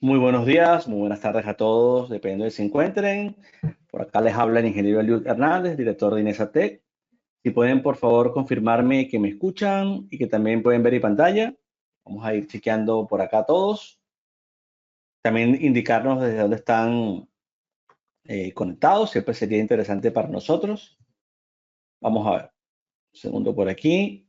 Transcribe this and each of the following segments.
Muy buenos días, muy buenas tardes a todos, dependiendo de si se encuentren. Por acá les habla el ingeniero Eliud Hernández, director de Inesatec. Si pueden, por favor, confirmarme que me escuchan y que también pueden ver mi pantalla. Vamos a ir chequeando por acá todos. También indicarnos desde dónde están conectados, siempre sería interesante para nosotros. Vamos a ver, un segundo por aquí.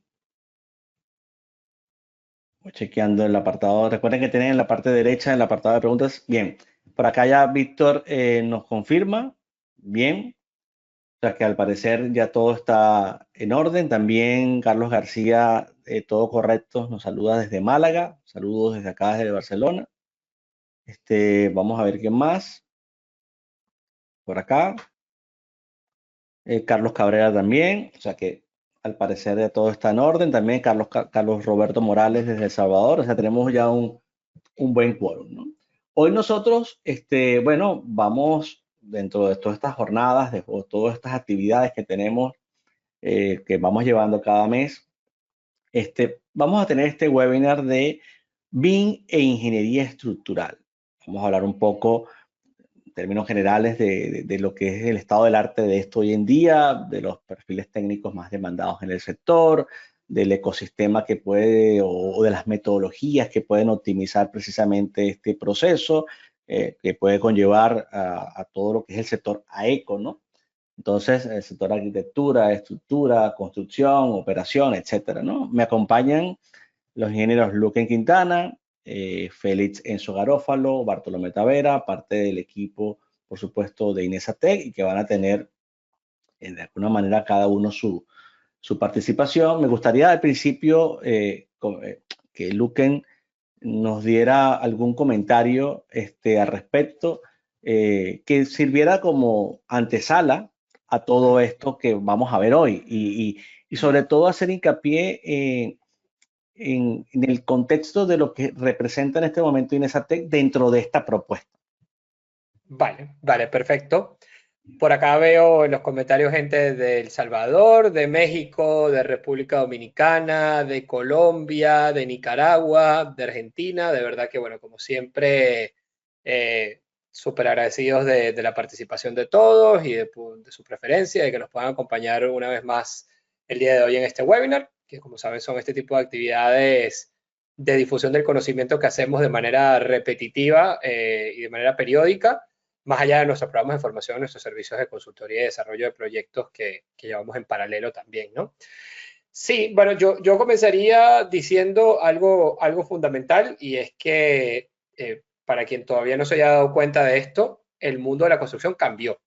Voy chequeando el apartado. Recuerden que tienen en la parte derecha, en el apartado de preguntas. Bien, por acá ya Víctor nos confirma. Bien. O sea que al parecer ya todo está en orden. También Carlos García, todo correcto, nos saluda desde Málaga. Saludos desde acá, desde Barcelona. Vamos a ver qué más. Por acá. Carlos Cabrera también. O sea que al parecer ya todo está en orden. También Carlos Roberto Morales desde El Salvador. O sea, tenemos ya un buen quórum, ¿no? Hoy nosotros, bueno, vamos dentro de todas estas jornadas, de todas estas actividades que tenemos, que vamos llevando cada mes. Vamos a tener este webinar de BIM e ingeniería estructural. Vamos a hablar un poco en términos generales de lo que es el estado del arte de esto hoy en día, de los perfiles técnicos más demandados en el sector, del ecosistema que puede o de las metodologías que pueden optimizar precisamente este proceso, que puede conllevar a todo lo que es el sector AECO, ¿no? Entonces, el sector arquitectura, estructura, construcción, operación, etcétera, ¿no? Me acompañan los ingenieros Luquen Quintana, Félix Enzo Garófalo, Bartolomé Tavera, parte del equipo, por supuesto, de Inesatec y que van a tener de alguna manera cada uno su participación. Me gustaría al principio que Luquen nos diera algún comentario al respecto, que sirviera como antesala a todo esto que vamos a ver hoy y sobre todo hacer hincapié en el contexto de lo que representa en este momento Inesatec dentro de esta propuesta. Vale, vale, perfecto. Por acá veo en los comentarios gente de El Salvador, de México, de República Dominicana, de Colombia, de Nicaragua, de Argentina. De verdad que, bueno, como siempre, súper agradecidos de la participación de todos y de su preferencia, de que nos puedan acompañar una vez más el día de hoy en este webinar, que como saben son este tipo de actividades de difusión del conocimiento que hacemos de manera repetitiva y de manera periódica más allá de nuestros programas de formación, nuestros servicios de consultoría y desarrollo de proyectos que llevamos en paralelo también, ¿no? Sí, bueno, yo comenzaría diciendo algo fundamental y es que para quien todavía no se haya dado cuenta de esto, el mundo de la construcción cambió.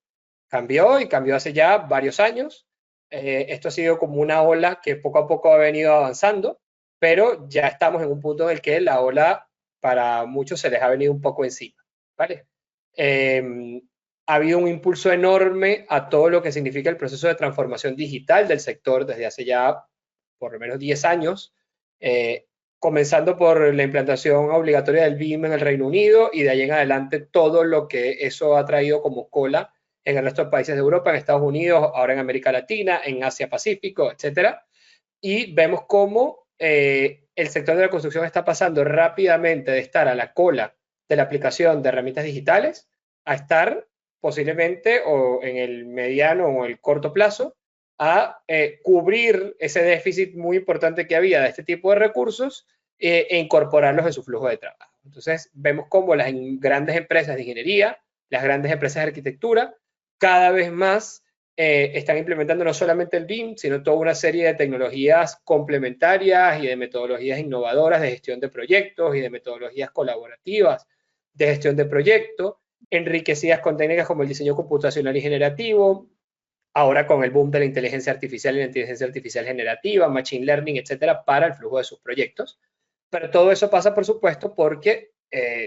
Cambió y cambió hace ya varios años. Esto ha sido como una ola que poco a poco ha venido avanzando, pero ya estamos en un punto en el que la ola para muchos se les ha venido un poco encima, ¿vale? Ha habido un impulso enorme a todo lo que significa el proceso de transformación digital del sector desde hace ya por lo menos 10 años, comenzando por la implantación obligatoria del BIM en el Reino Unido y de ahí en adelante todo lo que eso ha traído como cola en el resto de países de Europa, en Estados Unidos, ahora en América Latina, en Asia Pacífico, etcétera. Y vemos cómo el sector de la construcción está pasando rápidamente de estar a la cola de la aplicación de herramientas digitales a estar posiblemente o en el mediano o el corto plazo a cubrir ese déficit muy importante que había de este tipo de recursos e incorporarlos en su flujo de trabajo. Entonces, vemos cómo las grandes empresas de ingeniería, las grandes empresas de arquitectura, cada vez más están implementando no solamente el BIM, sino toda una serie de tecnologías complementarias y de metodologías innovadoras de gestión de proyectos y de metodologías colaborativas de gestión de proyectos, enriquecidas con técnicas como el diseño computacional y generativo, ahora con el boom de la inteligencia artificial y la inteligencia artificial generativa, machine learning, etcétera, para el flujo de sus proyectos. Pero todo eso pasa, por supuesto, porque,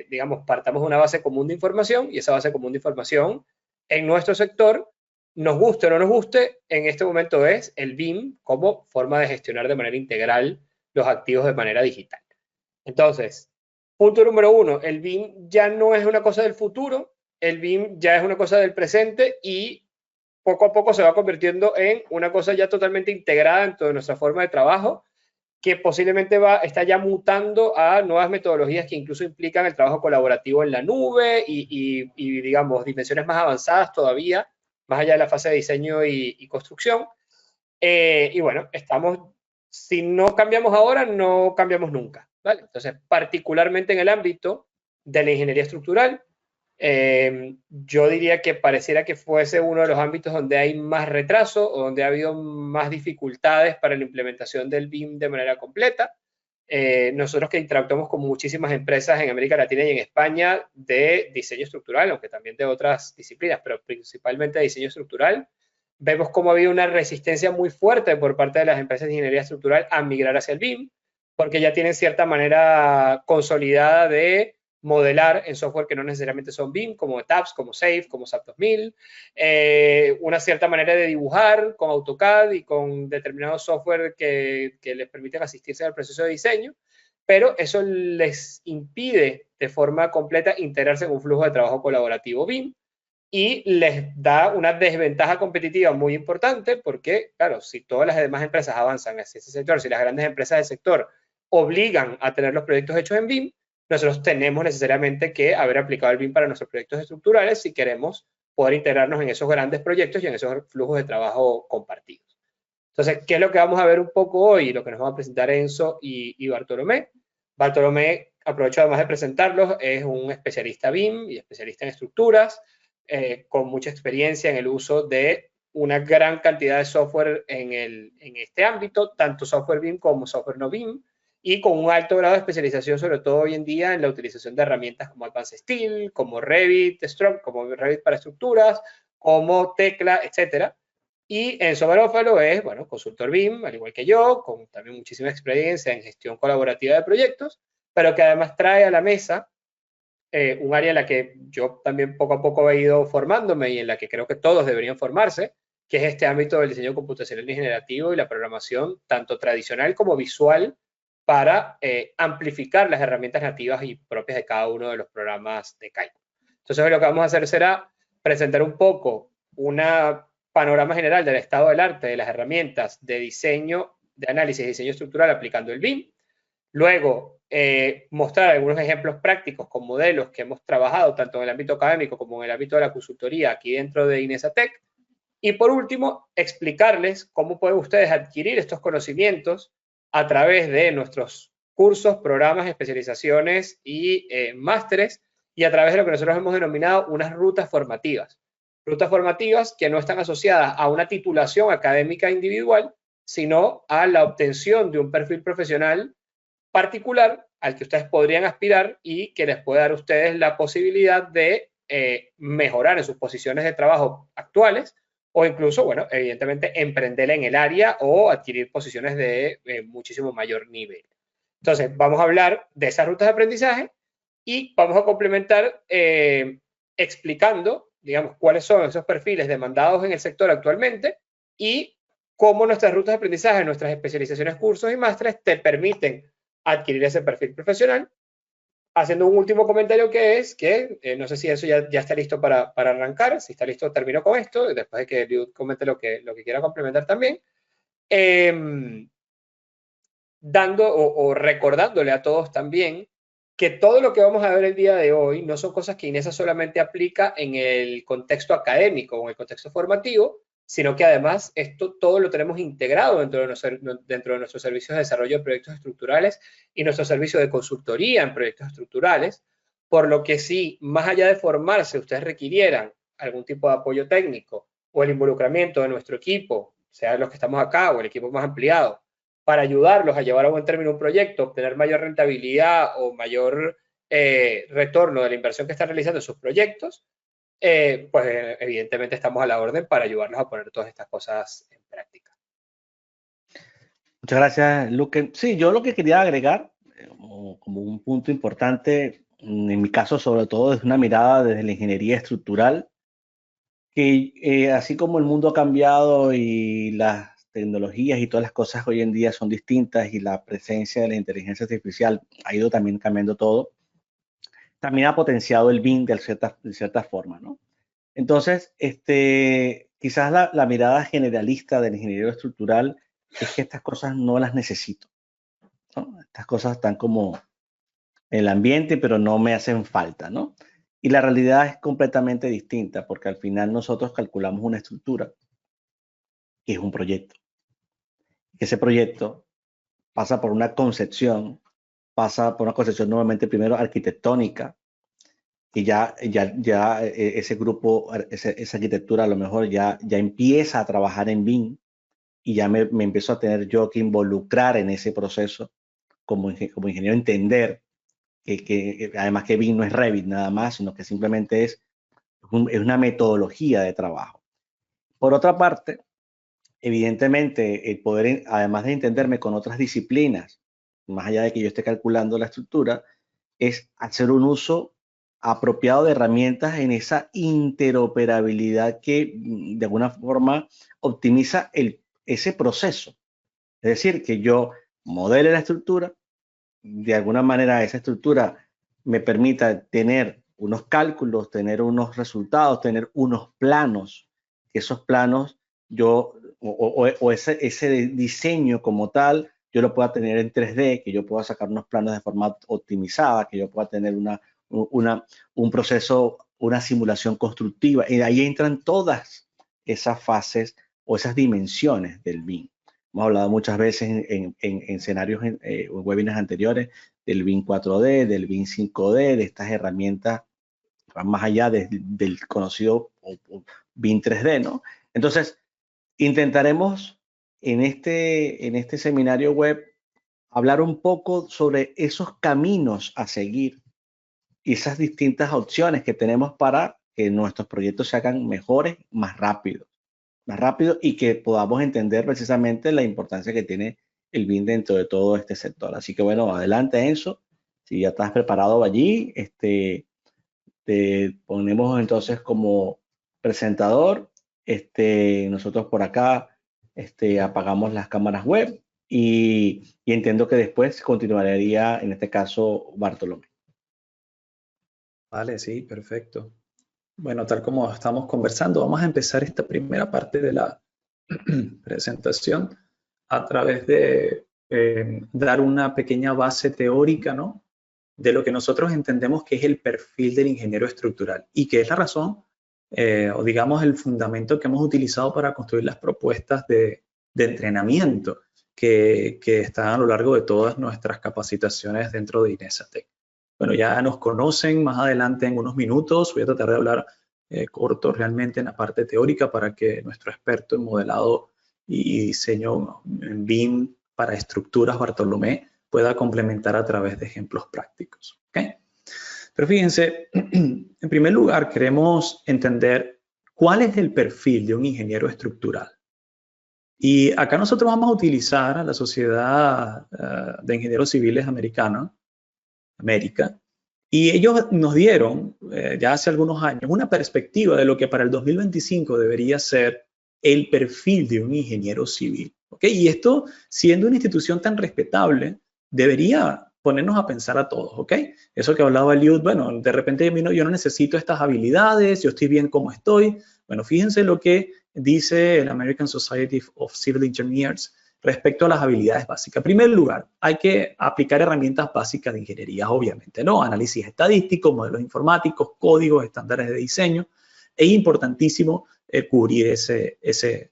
digamos, partamos de una base común de información y esa base común de información en nuestro sector, nos guste o no nos guste, en este momento es el BIM como forma de gestionar de manera integral los activos de manera digital. Entonces, punto número uno, el BIM ya no es una cosa del futuro, el BIM ya es una cosa del presente y poco a poco se va convirtiendo en una cosa ya totalmente integrada en toda nuestra forma de trabajo que posiblemente está ya mutando a nuevas metodologías que incluso implican el trabajo colaborativo en la nube y digamos, dimensiones más avanzadas todavía, más allá de la fase de diseño y construcción. Y bueno, si no cambiamos ahora, no cambiamos nunca, ¿vale? Entonces, particularmente en el ámbito de la ingeniería estructural, yo diría que pareciera que fuese uno de los ámbitos donde hay más retraso o donde ha habido más dificultades para la implementación del BIM de manera completa. Nosotros que interactuamos con muchísimas empresas en América Latina y en España de diseño estructural, aunque también de otras disciplinas, pero principalmente de diseño estructural, vemos cómo ha habido una resistencia muy fuerte por parte de las empresas de ingeniería estructural a migrar hacia el BIM, porque ya tienen cierta manera consolidada de modelar en software que no necesariamente son BIM, como TAPS, como SAFE, como SAP 2000, una cierta manera de dibujar con AutoCAD y con determinados software que les permiten asistirse al proceso de diseño, pero eso les impide de forma completa integrarse en un flujo de trabajo colaborativo BIM y les da una desventaja competitiva muy importante porque, claro, si todas las demás empresas avanzan hacia ese sector, si las grandes empresas del sector obligan a tener los proyectos hechos en BIM, nosotros tenemos necesariamente que haber aplicado el BIM para nuestros proyectos estructurales si queremos poder integrarnos en esos grandes proyectos y en esos flujos de trabajo compartidos. Entonces, ¿qué es lo que vamos a ver un poco hoy? Lo que nos van a presentar Enzo y Bartolomé. Bartolomé, aprovecho además de presentarlos, es un especialista BIM y especialista en estructuras, con mucha experiencia en el uso de una gran cantidad de software en este ámbito, tanto software BIM como software no BIM, y con un alto grado de especialización, sobre todo hoy en día, en la utilización de herramientas como Advanced Steel, como Revit, como Revit para estructuras, como Tecla, etcétera. Y Enzo Garofalo es, bueno, consultor BIM, al igual que yo, con también muchísima experiencia en gestión colaborativa de proyectos, pero que además trae a la mesa un área en la que yo también poco a poco he ido formándome y en la que creo que todos deberían formarse, que es este ámbito del diseño computacional y generativo y la programación, tanto tradicional como visual, para amplificar las herramientas nativas y propias de cada uno de los programas de cálculo. Entonces, lo que vamos a hacer será presentar un poco una panorama general del estado del arte de las herramientas de diseño, de análisis y diseño estructural aplicando el BIM. Luego, mostrar algunos ejemplos prácticos con modelos que hemos trabajado tanto en el ámbito académico como en el ámbito de la consultoría aquí dentro de Inesatec. Y por último, explicarles cómo pueden ustedes adquirir estos conocimientos a través de nuestros cursos, programas, especializaciones y másteres y a través de lo que nosotros hemos denominado unas rutas formativas. Rutas formativas que no están asociadas a una titulación académica individual, sino a la obtención de un perfil profesional particular al que ustedes podrían aspirar y que les puede dar a ustedes la posibilidad de mejorar en sus posiciones de trabajo actuales o incluso, bueno, evidentemente emprender en el área o adquirir posiciones de muchísimo mayor nivel. Entonces, vamos a hablar de esas rutas de aprendizaje y vamos a complementar explicando, digamos, cuáles son esos perfiles demandados en el sector actualmente y cómo nuestras rutas de aprendizaje, nuestras especializaciones, cursos y másteres te permiten adquirir ese perfil profesional. Haciendo un último comentario que es que, no sé si eso ya está listo para arrancar, si está listo termino con esto, después de que Liud comente lo que quiera complementar también. Dando o recordándole a todos también que todo lo que vamos a ver el día de hoy no son cosas que INESA solamente aplica en el contexto académico o en el contexto formativo, sino que además esto todo lo tenemos integrado dentro de nuestros servicios de desarrollo de proyectos estructurales y nuestro servicio de consultoría en proyectos estructurales, por lo que si más allá de formarse ustedes requirieran algún tipo de apoyo técnico o el involucramiento de nuestro equipo, sea los que estamos acá o el equipo más ampliado, para ayudarlos a llevar a buen término un proyecto, obtener mayor rentabilidad o mayor retorno de la inversión que están realizando en sus proyectos, pues evidentemente estamos a la orden para ayudarlos a poner todas estas cosas en práctica. Muchas gracias, Luque. Sí, yo lo que quería agregar, como un punto importante, en mi caso sobre todo, es una mirada desde la ingeniería estructural, que así como el mundo ha cambiado y las tecnologías y todas las cosas hoy en día son distintas y la presencia de la inteligencia artificial ha ido también cambiando todo, también ha potenciado el BIM de cierta forma, ¿no? Entonces, quizás la mirada generalista del ingeniero estructural es que estas cosas no las necesito. ¿no? Estas cosas están como en el ambiente, pero no me hacen falta, ¿no? Y la realidad es completamente distinta, porque al final nosotros calculamos una estructura, que es un proyecto. Ese proyecto pasa por una concepción, nuevamente primero arquitectónica, y ya ese grupo, esa arquitectura a lo mejor ya empieza a trabajar en BIM, y ya me empiezo a tener yo que involucrar en ese proceso como ingeniero, entender que además que BIM no es Revit nada más, sino que simplemente es una metodología de trabajo. Por otra parte, evidentemente, el poder, además de entenderme con otras disciplinas, más allá de que yo esté calculando la estructura, es hacer un uso apropiado de herramientas en esa interoperabilidad que de alguna forma optimiza ese proceso. Es decir, que yo modele la estructura, de alguna manera esa estructura me permita tener unos cálculos, tener unos resultados, tener unos planos, que esos planos yo, o ese diseño como tal, yo lo pueda tener en 3D, que yo pueda sacar unos planos de forma optimizada, que yo pueda tener un proceso, una simulación constructiva. Y ahí entran todas esas fases o esas dimensiones del BIM. Hemos hablado muchas veces en escenarios, en webinars anteriores, del BIM 4D, del BIM 5D, de estas herramientas que van más allá del conocido BIM 3D, ¿no? Entonces, intentaremos en este seminario web hablar un poco sobre esos caminos a seguir y esas distintas opciones que tenemos para que nuestros proyectos se hagan mejores, más rápido y que podamos entender precisamente la importancia que tiene el BIM dentro de todo este sector. Así que bueno, adelante Enzo, si ya estás preparado allí, te ponemos entonces como presentador, nosotros por acá apagamos las cámaras web y entiendo que después continuaría en este caso Bartolomé. Vale, sí, perfecto. Bueno, tal como estamos conversando, vamos a empezar esta primera parte de la presentación a través de dar una pequeña base teórica, ¿no?, de lo que nosotros entendemos que es el perfil del ingeniero estructural y que es la razón o digamos el fundamento que hemos utilizado para construir las propuestas de entrenamiento que están a lo largo de todas nuestras capacitaciones dentro de INESATEC. Bueno, ya nos conocen, más adelante en unos minutos voy a tratar de hablar corto realmente en la parte teórica para que nuestro experto en modelado y diseño en BIM para estructuras, Bartolomé, pueda complementar a través de ejemplos prácticos. ¿Okay? Pero fíjense, en primer lugar queremos entender cuál es el perfil de un ingeniero estructural. Y acá nosotros vamos a utilizar a la Sociedad de Ingenieros Civiles Americana, América, y ellos nos dieron ya hace algunos años una perspectiva de lo que para el 2025 debería ser el perfil de un ingeniero civil. ¿Okay? Y esto, siendo una institución tan respetable, debería ponernos a pensar a todos, ¿ok? Eso que hablaba Eliud, bueno, de repente yo no necesito estas habilidades, yo estoy bien como estoy. Bueno, fíjense lo que dice el American Society of Civil Engineers respecto a las habilidades básicas. En primer lugar, hay que aplicar herramientas básicas de ingeniería, obviamente, ¿no? Análisis estadístico, modelos informáticos, códigos, estándares de diseño. Es importantísimo cubrir ese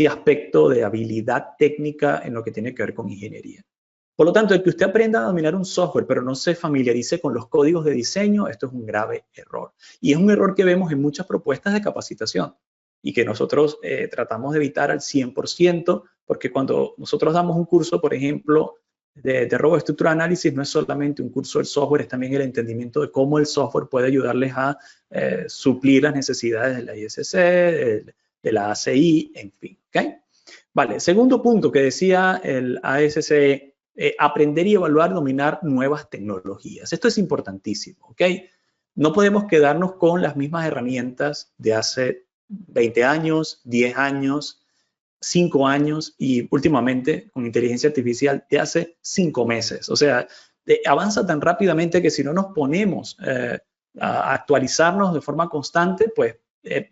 aspecto de habilidad técnica en lo que tiene que ver con ingeniería. Por lo tanto, el que usted aprenda a dominar un software, pero no se familiarice con los códigos de diseño, esto es un grave error. Y es un error que vemos en muchas propuestas de capacitación y que nosotros tratamos de evitar al 100%, porque cuando nosotros damos un curso, por ejemplo, de Robot Structural Analysis, no es solamente un curso del software, es también el entendimiento de cómo el software puede ayudarles a suplir las necesidades de la ISC, de la ACI, en fin. ¿Okay? Vale, segundo punto que decía el ASCE, aprender y evaluar, dominar nuevas tecnologías. Esto es importantísimo, ¿ok? No podemos quedarnos con las mismas herramientas de hace 20 años, 10 años, 5 años y últimamente con inteligencia artificial de hace 5 meses. O sea, avanza tan rápidamente que si no nos ponemos a actualizarnos de forma constante, pues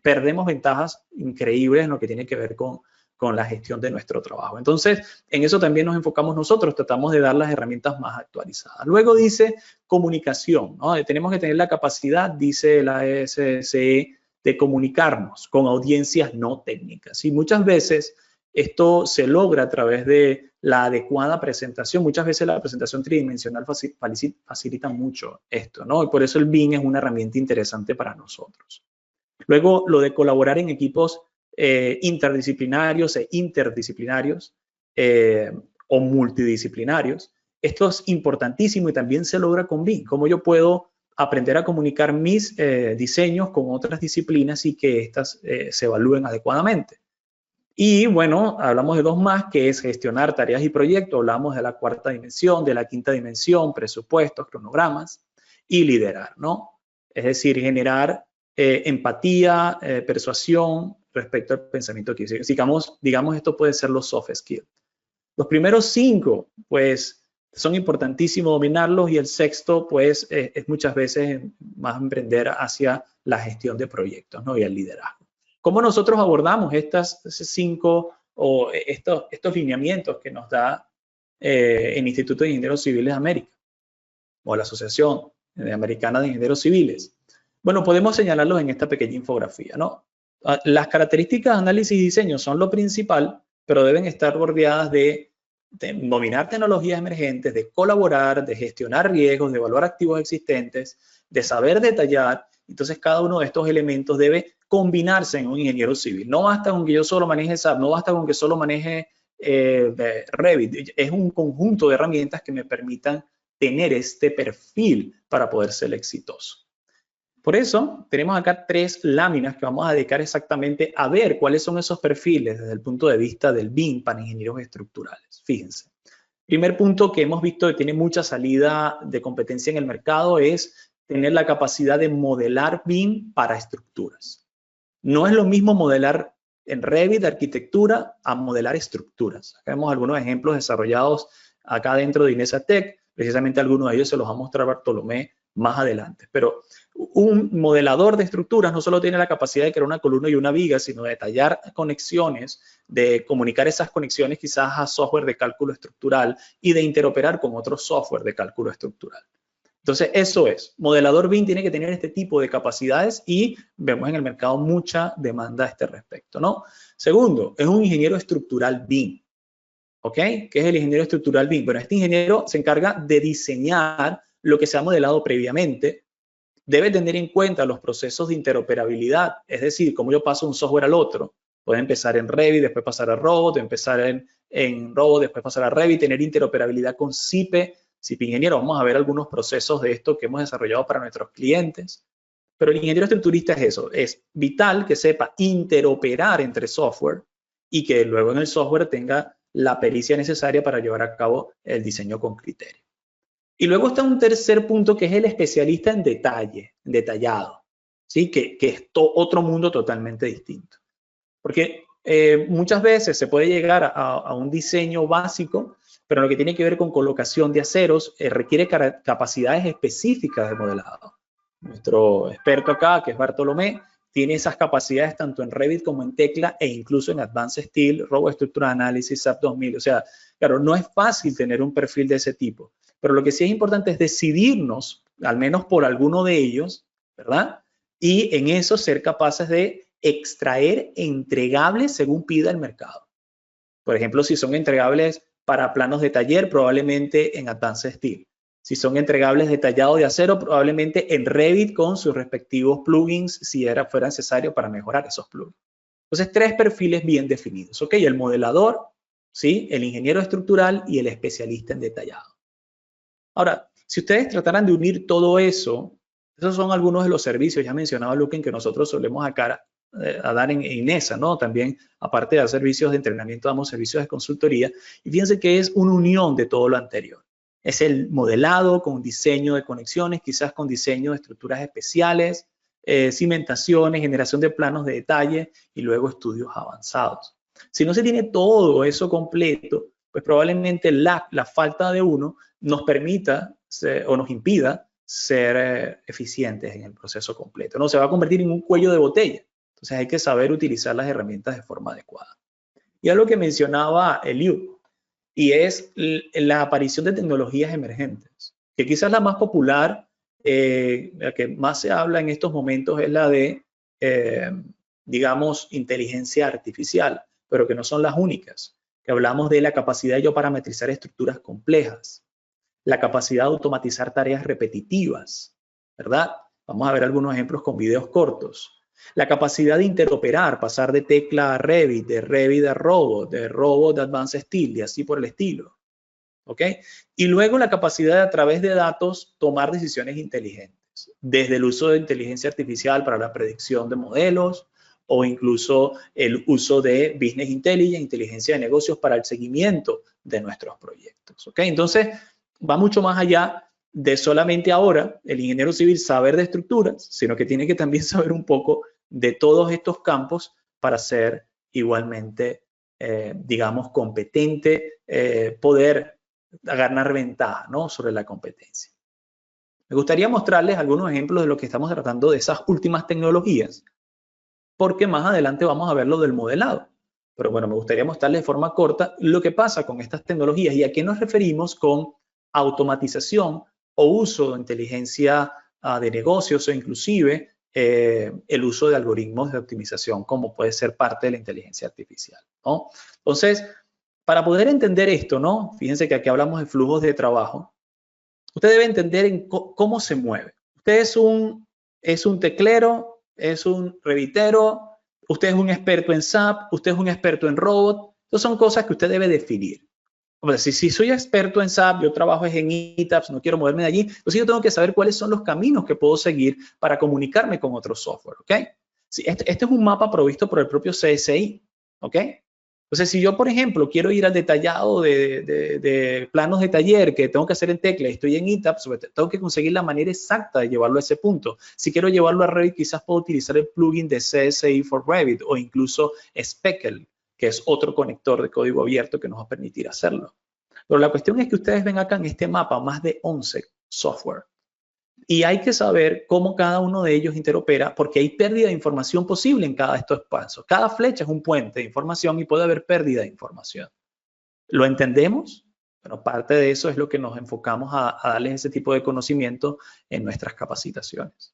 perdemos ventajas increíbles en lo que tiene que ver con con la gestión de nuestro trabajo. Entonces, en eso también nos enfocamos nosotros, tratamos de dar las herramientas más actualizadas. Luego dice comunicación, ¿no? Tenemos que tener la capacidad, dice la SSE, de comunicarnos con audiencias no técnicas. Y muchas veces esto se logra a través de la adecuada presentación. Muchas veces la presentación tridimensional facilita mucho esto, ¿no? Y por eso el BIM es una herramienta interesante para nosotros. Luego, lo de colaborar en equipos interdisciplinarios e interdisciplinarios o multidisciplinarios. Esto es importantísimo y también se logra con BIM. Cómo yo puedo aprender a comunicar mis diseños con otras disciplinas y que éstas se evalúen adecuadamente. Y bueno, hablamos de dos más, que es gestionar tareas y proyectos. Hablamos de la cuarta dimensión, de la quinta dimensión, presupuestos, cronogramas y liderar, ¿no? Es decir, generar empatía, persuasión respecto al pensamiento que digamos, esto puede ser los soft skills. Los primeros 5, pues, son importantísimos dominarlos, y el sexto, pues, es muchas veces más emprender hacia la gestión de proyectos, ¿no? Y el liderazgo. ¿Cómo nosotros abordamos estas 5 o estos lineamientos que nos da el Instituto de Ingenieros Civiles de América o la Asociación Americana de Ingenieros Civiles? Bueno, podemos señalarlos en esta pequeña infografía, ¿no? Las características de análisis y diseño son lo principal, pero deben estar bordeadas de dominar tecnologías emergentes, de colaborar, de gestionar riesgos, de evaluar activos existentes, de saber detallar. Entonces, cada uno de estos elementos debe combinarse en un ingeniero civil. No basta con que yo solo maneje SAP, no basta con que solo maneje Revit. Es un conjunto de herramientas que me permitan tener este perfil para poder ser exitoso. Por eso, tenemos acá 3 láminas que vamos a dedicar exactamente a ver cuáles son esos perfiles desde el punto de vista del BIM para ingenieros estructurales. Fíjense. Primer punto que hemos visto que tiene mucha salida de competencia en el mercado es tener la capacidad de modelar BIM para estructuras. No es lo mismo modelar en Revit de arquitectura a modelar estructuras. Acá vemos algunos ejemplos desarrollados acá dentro de Inesatec. Precisamente algunos de ellos se los va a mostrar Bartolomé más adelante. Pero un modelador de estructuras no solo tiene la capacidad de crear una columna y una viga, sino de detallar conexiones, de comunicar esas conexiones quizás a software de cálculo estructural y de interoperar con otros software de cálculo estructural. Entonces, eso es. Modelador BIM tiene que tener este tipo de capacidades y vemos en el mercado mucha demanda a este respecto, ¿no? Segundo, es un ingeniero estructural BIM. ¿Ok? ¿Qué es el ingeniero estructural BIM? Bueno, este ingeniero se encarga de diseñar lo que se ha modelado previamente. Debe tener en cuenta los procesos de interoperabilidad, es decir, cómo yo paso un software al otro. Puede empezar en Revit, después pasar a Robot, empezar en Robot, después pasar a Revit, tener interoperabilidad con CIPE, CIPE Ingeniero. Vamos a ver algunos procesos de esto que hemos desarrollado para nuestros clientes. Pero el ingeniero estructurista es eso, es vital que sepa interoperar entre software y que luego en el software tenga la pericia necesaria para llevar a cabo el diseño con criterio. Y luego está un tercer punto que es el especialista en detallado, ¿sí? Que es otro mundo totalmente distinto. Porque muchas veces se puede llegar a un diseño básico, pero lo que tiene que ver con colocación de aceros requiere capacidades específicas de modelado. Nuestro experto acá, que es Bartolomé, tiene esas capacidades tanto en Revit como en Tecla e incluso en Advanced Steel, Robot Structural Analysis, SAP 2000. O sea, claro, no es fácil tener un perfil de ese tipo. Pero lo que sí es importante es decidirnos, al menos por alguno de ellos, ¿verdad? Y en eso ser capaces de extraer entregables según pida el mercado. Por ejemplo, si son entregables para planos de taller, probablemente en Advanced Steel. Si son entregables detallados de acero, probablemente en Revit con sus respectivos plugins, si fuera necesario para mejorar esos plugins. Entonces, 3 perfiles bien definidos. ¿Ok? El modelador, ¿sí? El ingeniero estructural y el especialista en detallado. Ahora, si ustedes trataran de unir todo eso, esos son algunos de los servicios, ya mencionaba Luquen, que nosotros solemos a dar en INESA, ¿no? También, aparte de dar servicios de entrenamiento, damos servicios de consultoría. Y fíjense que es una unión de todo lo anterior. Es el modelado con diseño de conexiones, quizás con diseño de estructuras especiales, cimentaciones, generación de planos de detalle y luego estudios avanzados. Si no se tiene todo eso completo, pues probablemente la falta de uno nos permita o nos impida ser eficientes en el proceso completo, ¿no? Se va a convertir en un cuello de botella. Entonces hay que saber utilizar las herramientas de forma adecuada. Y es lo que mencionaba Eliud, y es la aparición de tecnologías emergentes, que quizás la más popular, la que más se habla en estos momentos es la de, digamos, inteligencia artificial, pero que no son las únicas, que hablamos de la capacidad de yo parametrizar estructuras complejas, la capacidad de automatizar tareas repetitivas, ¿verdad? Vamos a ver algunos ejemplos con videos cortos. La capacidad de interoperar, pasar de tecla a Revit, de Revit a Robot, de Robot a Advanced Steel y así por el estilo. ¿Ok? Y luego la capacidad de a través de datos tomar decisiones inteligentes, desde el uso de inteligencia artificial para la predicción de modelos o incluso el uso de Business Intelligence, inteligencia de negocios para el seguimiento de nuestros proyectos. ¿Ok? Entonces, va mucho más allá de solamente ahora el ingeniero civil saber de estructuras, sino que tiene que también saber un poco de todos estos campos para ser igualmente, digamos, competente, poder ganar ventaja, ¿no?, sobre la competencia. Me gustaría mostrarles algunos ejemplos de lo que estamos tratando de esas últimas tecnologías, porque más adelante vamos a ver lo del modelado. Pero bueno, me gustaría mostrarles de forma corta lo que pasa con estas tecnologías y a qué nos referimos con automatización o uso de inteligencia de negocios o inclusive el uso de algoritmos de optimización como puede ser parte de la inteligencia artificial, ¿no? Entonces, para poder entender esto, ¿no? Fíjense que aquí hablamos de flujos de trabajo. Usted debe entender cómo se mueve. Usted es un teclero, es un revitero, usted es un experto en SAP, usted es un experto en robot. Estas son cosas que usted debe definir. O sea, si soy experto en SAP, yo trabajo en ETAPS, no quiero moverme de allí, entonces yo tengo que saber cuáles son los caminos que puedo seguir para comunicarme con otro software, ¿ok? Sí, este es un mapa provisto por el propio CSI, ¿ok? Entonces, si yo, por ejemplo, quiero ir al detallado de planos de taller que tengo que hacer en Tecla y estoy en ETAPS, tengo que conseguir la manera exacta de llevarlo a ese punto. Si quiero llevarlo a Revit, quizás puedo utilizar el plugin de CSI for Revit o incluso Speckle, que es otro conector de código abierto que nos va a permitir hacerlo. Pero la cuestión es que ustedes ven acá en este mapa más de 11 software. Y hay que saber cómo cada uno de ellos interopera porque hay pérdida de información posible en cada de estos pasos. Cada flecha es un puente de información y puede haber pérdida de información. ¿Lo entendemos? Bueno, parte de eso es lo que nos enfocamos a darles ese tipo de conocimiento en nuestras capacitaciones.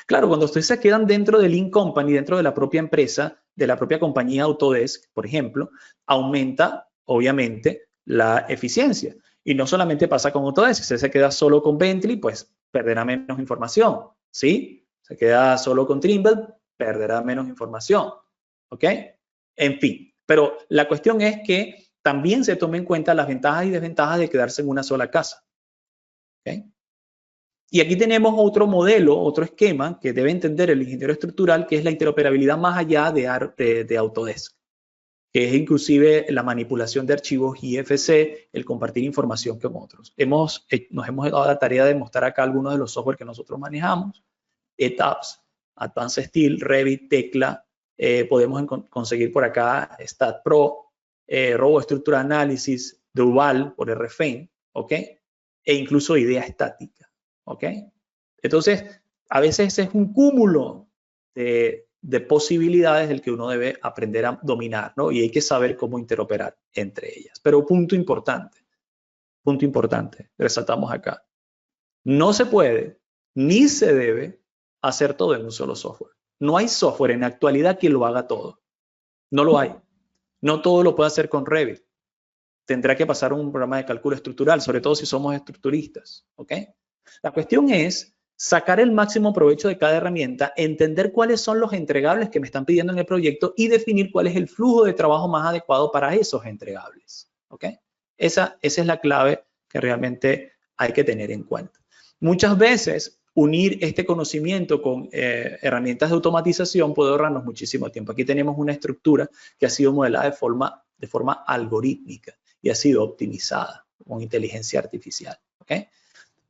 Claro, cuando ustedes se quedan dentro del in-company, dentro de la propia empresa, de la propia compañía Autodesk, por ejemplo, aumenta, obviamente, la eficiencia. Y no solamente pasa con Autodesk, si usted se queda solo con Bentley, pues perderá menos información, ¿sí? Se queda solo con Trimble, perderá menos información, ¿ok? En fin, pero la cuestión es que también se tomen en cuenta las ventajas y desventajas de quedarse en una sola casa, ¿ok? Y aquí tenemos otro modelo, otro esquema que debe entender el ingeniero estructural, que es la interoperabilidad más allá de Autodesk, que es inclusive la manipulación de archivos IFC, el compartir información con otros. Nos hemos dado la tarea de mostrar acá algunos de los software que nosotros manejamos: ETAPS, Advanced Steel, Revit, Tecla, podemos conseguir por acá StatPro, Robo Structural Analysis, Duval por RFEN, ¿ok? E incluso Idea Estática, ¿ok? Entonces, a veces es un cúmulo de posibilidades del que uno debe aprender a dominar, ¿no? Y hay que saber cómo interoperar entre ellas. Pero punto importante, resaltamos acá. No se puede ni se debe hacer todo en un solo software. No hay software en la actualidad que lo haga todo. No lo hay. No todo lo puede hacer con Revit. Tendrá que pasar un programa de cálculo estructural, sobre todo si somos estructuristas, ¿ok? La cuestión es sacar el máximo provecho de cada herramienta, entender cuáles son los entregables que me están pidiendo en el proyecto y definir cuál es el flujo de trabajo más adecuado para esos entregables, ¿ok? Esa es la clave que realmente hay que tener en cuenta. Muchas veces unir este conocimiento con herramientas de automatización puede ahorrarnos muchísimo tiempo. Aquí tenemos una estructura que ha sido modelada de forma algorítmica y ha sido optimizada con inteligencia artificial, ¿ok?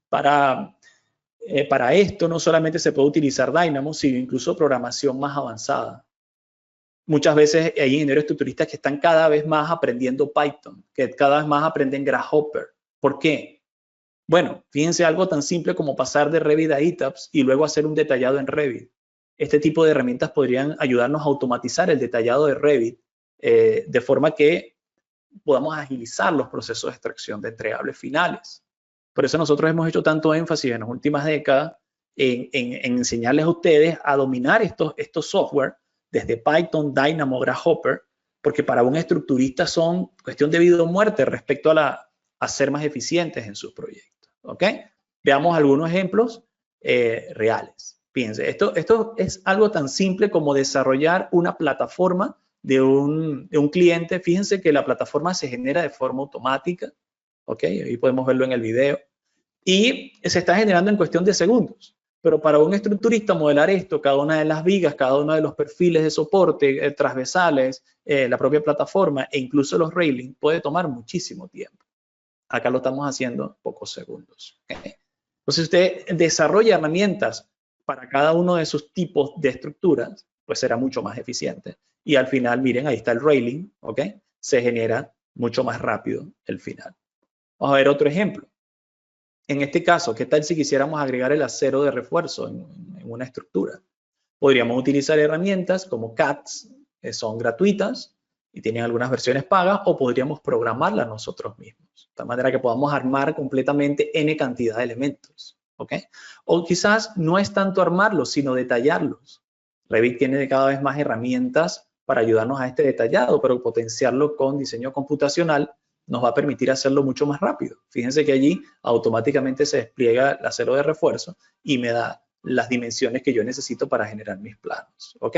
Para esto no solamente se puede utilizar Dynamo, sino incluso programación más avanzada. Muchas veces hay ingenieros estructuristas que están cada vez más aprendiendo Python, que cada vez más aprenden Grasshopper. ¿Por qué? Bueno, fíjense algo tan simple como pasar de Revit a ETAPS y luego hacer un detallado en Revit. Este tipo de herramientas podrían ayudarnos a automatizar el detallado de Revit de forma que podamos agilizar los procesos de extracción de entregables finales. Por eso nosotros hemos hecho tanto énfasis en las últimas décadas en enseñarles a ustedes a dominar estos software desde Python, Dynamo, Grasshopper, porque para un estructurista son cuestión de vida o muerte respecto a ser más eficientes en sus proyectos. ¿Ok? Veamos algunos ejemplos reales. Fíjense, esto es algo tan simple como desarrollar una plataforma de un cliente. Fíjense que la plataforma se genera de forma automática. ¿Ok? Ahí podemos verlo en el video. Y se está generando en cuestión de segundos. Pero para un estructurista modelar esto, cada una de las vigas, cada uno de los perfiles de soporte, transversales, la propia plataforma e incluso los railings puede tomar muchísimo tiempo. Acá lo estamos haciendo en pocos segundos. ¿Okay? Entonces, usted desarrolla herramientas para cada uno de sus tipos de estructuras, pues será mucho más eficiente. Y al final, miren, ahí está el railing, ¿ok? Se genera mucho más rápido el final. Vamos a ver otro ejemplo. En este caso, ¿qué tal si quisiéramos agregar el acero de refuerzo en una estructura? Podríamos utilizar herramientas como CATS, que son gratuitas y tienen algunas versiones pagas, o podríamos programarlas nosotros mismos, de tal manera que podamos armar completamente N cantidad de elementos. ¿Ok? O quizás no es tanto armarlos, sino detallarlos. Revit tiene cada vez más herramientas para ayudarnos a este detallado, pero potenciarlo con diseño computacional nos va a permitir hacerlo mucho más rápido. Fíjense que allí automáticamente se despliega el acero de refuerzo y me da las dimensiones que yo necesito para generar mis planos. ¿Ok?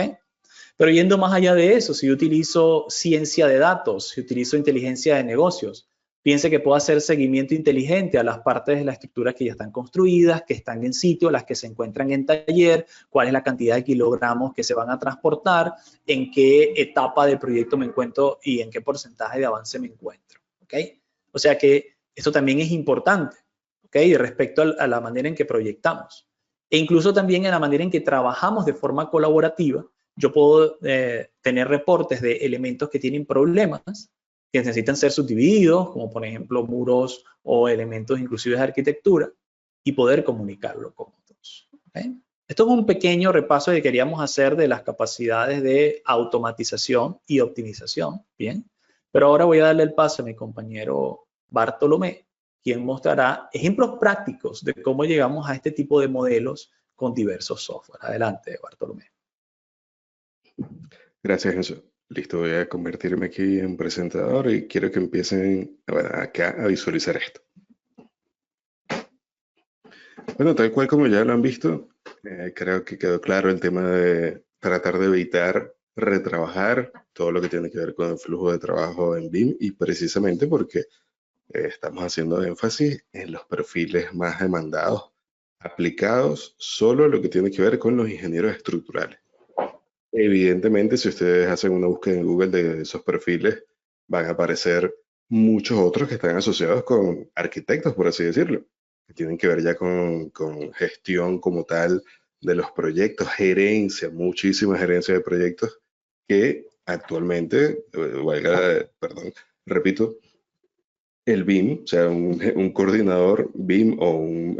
Pero yendo más allá de eso, si yo utilizo ciencia de datos, si utilizo inteligencia de negocios, piense que puedo hacer seguimiento inteligente a las partes de la estructura que ya están construidas, que están en sitio, las que se encuentran en taller, cuál es la cantidad de kilogramos que se van a transportar, en qué etapa del proyecto me encuentro y en qué porcentaje de avance me encuentro. ¿Ok? O sea que esto también es importante, ¿ok? Respecto a la manera en que proyectamos. E incluso también en la manera en que trabajamos de forma colaborativa. Yo puedo tener reportes de elementos que tienen problemas, que necesitan ser subdivididos, como por ejemplo muros o elementos inclusive de arquitectura, y poder comunicarlo con otros. ¿Okay? Esto es un pequeño repaso que queríamos hacer de las capacidades de automatización y optimización. Bien, pero ahora voy a darle el paso a mi compañero Bartolomé, quien mostrará ejemplos prácticos de cómo llegamos a este tipo de modelos con diversos software. Adelante, Bartolomé. Gracias, Jesús. Listo, voy a convertirme aquí en presentador y quiero que empiecen acá a visualizar esto. Bueno, tal cual como ya lo han visto, creo que quedó claro el tema de tratar de evitar retrabajar todo lo que tiene que ver con el flujo de trabajo en BIM, y precisamente porque estamos haciendo énfasis en los perfiles más demandados, aplicados solo a lo que tiene que ver con los ingenieros estructurales. Evidentemente, si ustedes hacen una búsqueda en Google de esos perfiles, van a aparecer muchos otros que están asociados con arquitectos, por así decirlo, que tienen que ver ya con gestión como tal de los proyectos, gerencia, muchísima gerencia de proyectos que actualmente, repito, el BIM, o sea, un coordinador BIM o un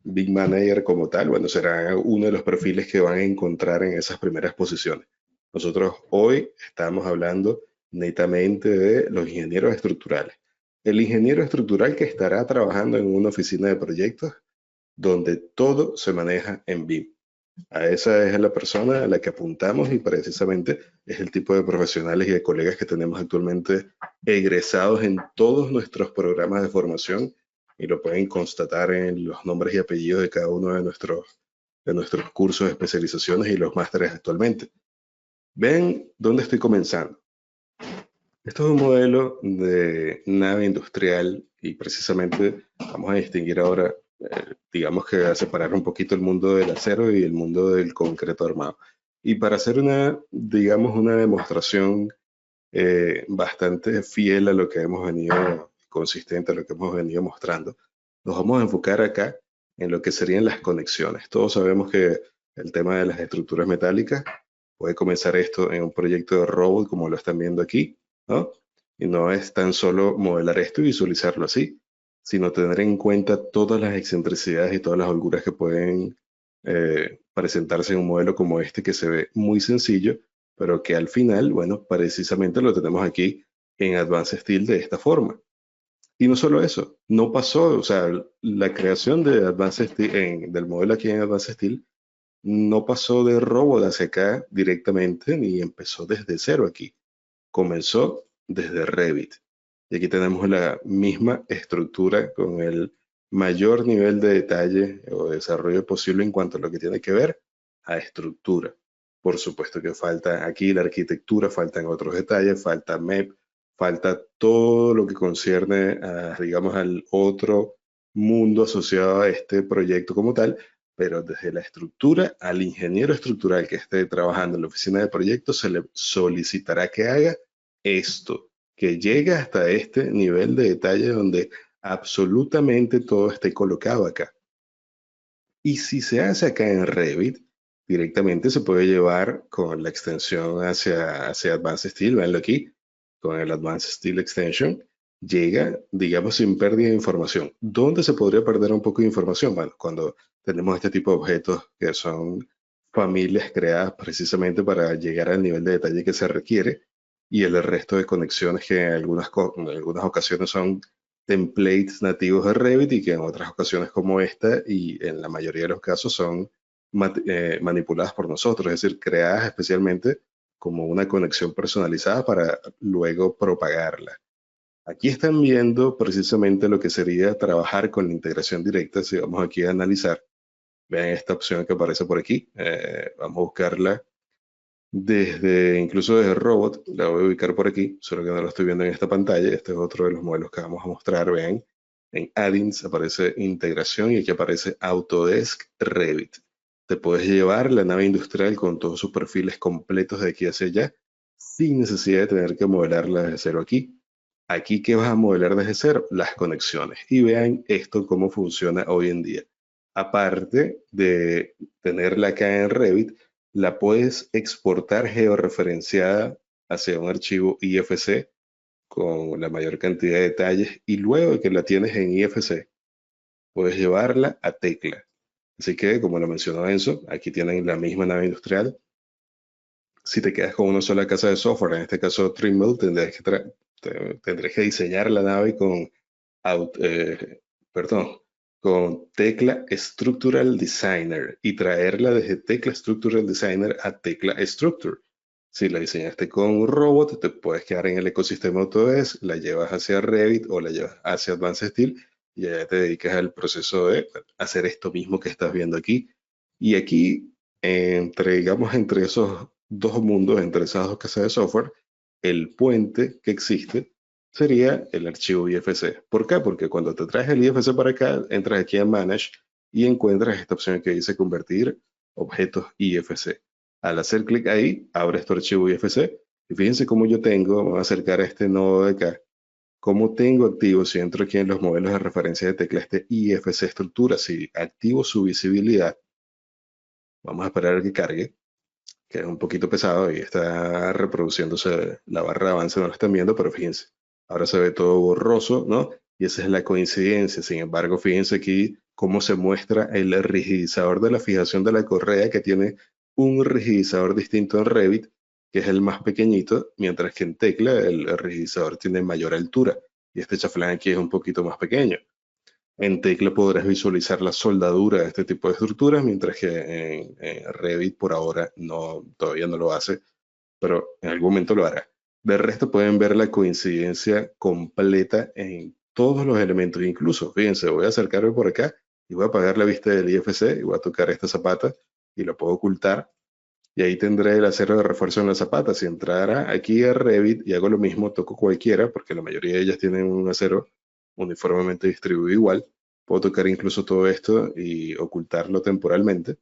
BIM Manager como tal, bueno, será uno de los perfiles que van a encontrar en esas primeras posiciones. Nosotros hoy estamos hablando netamente de los ingenieros estructurales. El ingeniero estructural que estará trabajando en una oficina de proyectos donde todo se maneja en BIM. A esa es la persona a la que apuntamos y precisamente es el tipo de profesionales y de colegas que tenemos actualmente egresados en todos nuestros programas de formación, y lo pueden constatar en los nombres y apellidos de cada uno de nuestros cursos de especializaciones y los másteres actualmente. Ven dónde estoy comenzando. Esto es un modelo de nave industrial y precisamente vamos a distinguir ahora, digamos que a separar un poquito el mundo del acero y el mundo del concreto armado. Y para hacer una demostración bastante fiel a lo que hemos venido, consistente a lo que hemos venido mostrando, nos vamos a enfocar acá en lo que serían las conexiones. Todos sabemos que el tema de las estructuras metálicas puede comenzar esto en un proyecto de robot como lo están viendo aquí, ¿no? Y no es tan solo modelar esto y visualizarlo así, sino tener en cuenta todas las excentricidades y todas las holguras que pueden presentarse en un modelo como este, que se ve muy sencillo, pero que al final, bueno, precisamente lo tenemos aquí en Advanced Steel de esta forma. Y no solo eso, no pasó, o sea, la creación de Advanced Steel, del modelo aquí en Advanced Steel, no pasó de robot hacia acá directamente, ni empezó desde cero aquí. Comenzó desde Revit. Y aquí tenemos la misma estructura con el mayor nivel de detalle o desarrollo posible en cuanto a lo que tiene que ver a estructura. Por supuesto que falta aquí la arquitectura, faltan otros detalles, falta MEP, falta todo lo que concierne a, digamos, al otro mundo asociado a este proyecto como tal, pero desde la estructura al ingeniero estructural que esté trabajando en la oficina de proyectos se le solicitará que haga esto, que llegue hasta este nivel de detalle donde absolutamente todo esté colocado acá. Y si se hace acá en Revit, directamente se puede llevar con la extensión hacia Advanced Steel, véanlo aquí, con el Advanced Steel Extension, llega, digamos, sin pérdida de información. ¿Dónde se podría perder un poco de información? Bueno, cuando tenemos este tipo de objetos que son familias creadas precisamente para llegar al nivel de detalle que se requiere y el resto de conexiones que en algunas ocasiones son templates nativos de Revit y que en otras ocasiones como esta y en la mayoría de los casos son manipuladas por nosotros, es decir, creadas especialmente como una conexión personalizada para luego propagarla. Aquí están viendo precisamente lo que sería trabajar con la integración directa. Si vamos aquí a analizar, vean esta opción que aparece por aquí. Vamos a buscarla incluso desde Robot, la voy a ubicar por aquí, solo que no lo estoy viendo en esta pantalla. Este es otro de los modelos que vamos a mostrar. Vean, en Add-ins aparece integración y aquí aparece Autodesk Revit. Te puedes llevar la nave industrial con todos sus perfiles completos de aquí hacia allá, sin necesidad de tener que modelarla desde cero aquí. Aquí, ¿qué vas a modelar desde cero? Las conexiones. Y vean esto cómo funciona hoy en día. Aparte de tenerla acá en Revit, la puedes exportar georreferenciada hacia un archivo IFC con la mayor cantidad de detalles y luego de que la tienes en IFC, puedes llevarla a Tecla. Así que, como lo mencionó Enzo, aquí tienen la misma nave industrial. Si te quedas con una sola casa de software, en este caso Trimble, tendrás que diseñar la nave perdón, con Tecla Structural Designer y traerla desde Tecla Structural Designer a Tecla Structure. Si la diseñaste con un robot, te puedes quedar en el ecosistema Autodesk, la llevas hacia Revit o la llevas hacia Advanced Steel y ya te dedicas al proceso de hacer esto mismo que estás viendo aquí. Y aquí, digamos, entre esos dos mundos, entre esas dos casas de software, el puente que existe sería el archivo IFC. ¿Por qué? Porque cuando te traes el IFC para acá, entras aquí a Manage y encuentras esta opción que dice convertir objetos IFC. Al hacer clic ahí, abre este archivo IFC y fíjense cómo yo tengo, me voy a acercar a este nodo de acá, cómo tengo activo, si entro aquí en los modelos de referencia de tecla, este IFC estructura, si activo su visibilidad, vamos a esperar a que cargue, que es un poquito pesado y está reproduciéndose la barra de avance, no lo están viendo, pero fíjense, ahora se ve todo borroso, ¿no? Y esa es la coincidencia. Sin embargo, fíjense aquí cómo se muestra el rigidizador de la fijación de la correa, que tiene un rigidizador distinto en Revit, que es el más pequeñito, mientras que en Tecla el rigidizador tiene mayor altura. Y este chaflán aquí es un poquito más pequeño. En Tecla podrás visualizar la soldadura de este tipo de estructuras, mientras que en Revit por ahora todavía no lo hace, pero en algún momento lo hará. De resto pueden ver la coincidencia completa en todos los elementos. Incluso, fíjense, voy a acercarme por acá y voy a apagar la vista del IFC y voy a tocar esta zapata y la puedo ocultar. Y ahí tendré el acero de refuerzo en la zapata. Si entrara aquí a Revit y hago lo mismo, toco cualquiera, porque la mayoría de ellas tienen un acero uniformemente distribuido igual, puedo tocar incluso todo esto y ocultarlo temporalmente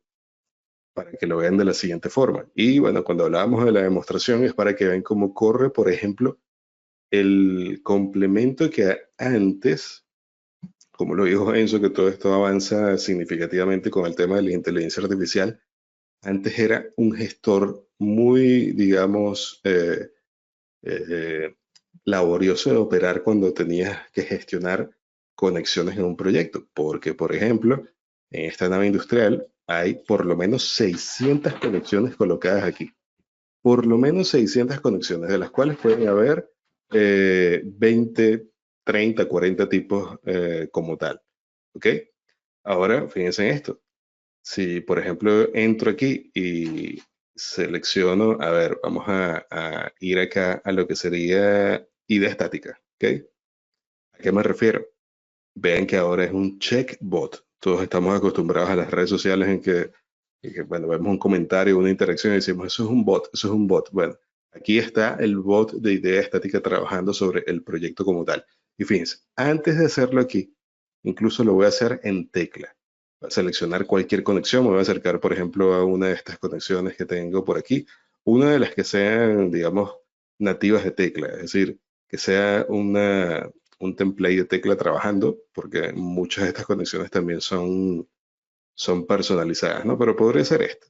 para que lo vean de la siguiente forma. Y bueno, cuando hablábamos de la demostración es para que vean cómo corre, por ejemplo, el complemento que antes, como lo dijo Enzo, que todo esto avanza significativamente con el tema de la inteligencia artificial. Antes era un gestor muy, digamos, laborioso de operar cuando tenías que gestionar conexiones en un proyecto, porque, por ejemplo, en esta nave industrial hay por lo menos 600 conexiones colocadas aquí. por lo menos 600 conexiones, de las cuales pueden haber 20, 30, 40 tipos como tal. ¿Ok? Ahora, fíjense en esto. Si, por ejemplo, entro aquí y selecciono, a ver, vamos a ir acá a lo que sería ID estática. ¿Ok? ¿A qué me refiero? Vean que ahora es un checkbot. Todos estamos acostumbrados a las redes sociales en que, bueno, vemos un comentario, una interacción y decimos, eso es un bot, eso es un bot. Bueno, aquí está el bot de idea estática trabajando sobre el proyecto como tal. Y fíjense, antes de hacerlo aquí, incluso lo voy a hacer en tecla. Voy a seleccionar cualquier conexión, me voy a acercar, por ejemplo, a una de estas conexiones que tengo por aquí, una de las que sean, digamos, nativas de tecla, es decir, que sea un template de tecla trabajando, porque muchas de estas conexiones también son personalizadas, ¿no? Pero podría ser esta.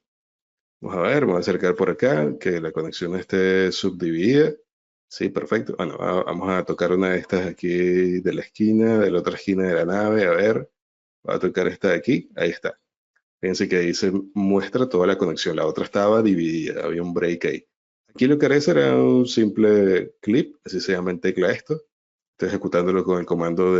Vamos a ver, me voy a acercar por acá, que la conexión esté subdividida. Sí, perfecto. Bueno, vamos a tocar una de estas aquí de la esquina, de la otra esquina de la nave. A ver, voy a tocar esta de aquí. Ahí está. Fíjense que ahí se muestra toda la conexión. La otra estaba dividida, había un break ahí. Aquí lo que haré será un simple clip, así se llama en tecla esto. Estoy ejecutándolo con el comando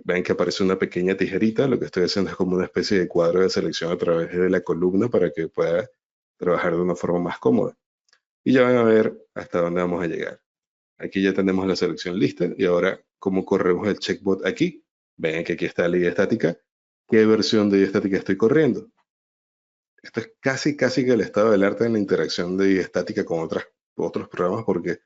ven que aparece una pequeña tijerita. Lo que estoy haciendo es como una especie de cuadro de selección a través de la columna para que pueda trabajar de una forma más cómoda. Y ya van a ver hasta dónde vamos a llegar. Aquí ya tenemos la selección lista y ahora, ¿cómo corremos el checkbot aquí? Ven que aquí está la idea estática. ¿Qué versión de idea estática estoy corriendo? Esto es casi que el estado del arte en la interacción de idea estática con otros programas porque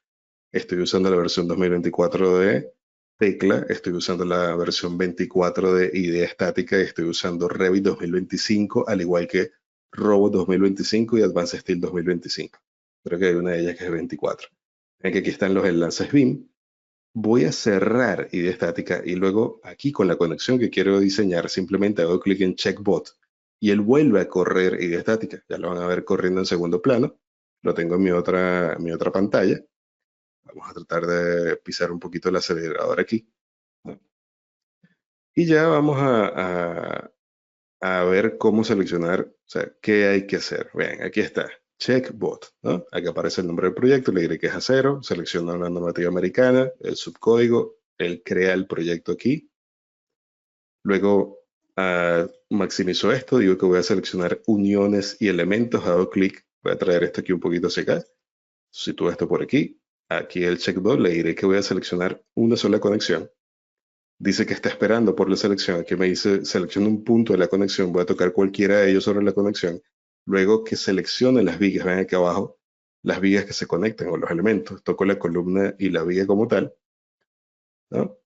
estoy usando la versión 2024 de Tecla, estoy usando la versión 24 de idea estática y estoy usando Revit 2025, al igual que Robot 2025 y Advanced Steel 2025. Creo que hay una de ellas que es 24. Ven que aquí están los enlaces BIM. Voy a cerrar idea estática y luego aquí con la conexión que quiero diseñar simplemente hago clic en Checkbot y él vuelve a correr idea estática. Ya lo van a ver corriendo en segundo plano. Lo tengo en mi otra pantalla. Vamos a tratar de pisar un poquito el acelerador aquí, ¿no? Y ya vamos a ver cómo seleccionar, o sea, qué hay que hacer. Vean, aquí está, checkbot, ¿no? Aquí aparece el nombre del proyecto, le diré que es a cero, selecciona la normativa americana, el subcódigo, él crea el proyecto aquí. Luego maximizo esto, digo que voy a seleccionar uniones y elementos, hago clic, voy a traer esto aquí un poquito hacia acá, sitúo esto por aquí. Aquí el checkbot le diré que voy a seleccionar una sola conexión. Dice que está esperando por la selección. Aquí me dice selecciona un punto de la conexión. Voy a tocar cualquiera de ellos sobre la conexión. Luego que seleccione las vigas, ven aquí abajo, las vigas que se conectan o los elementos. Toco la columna y la viga como tal, ¿no?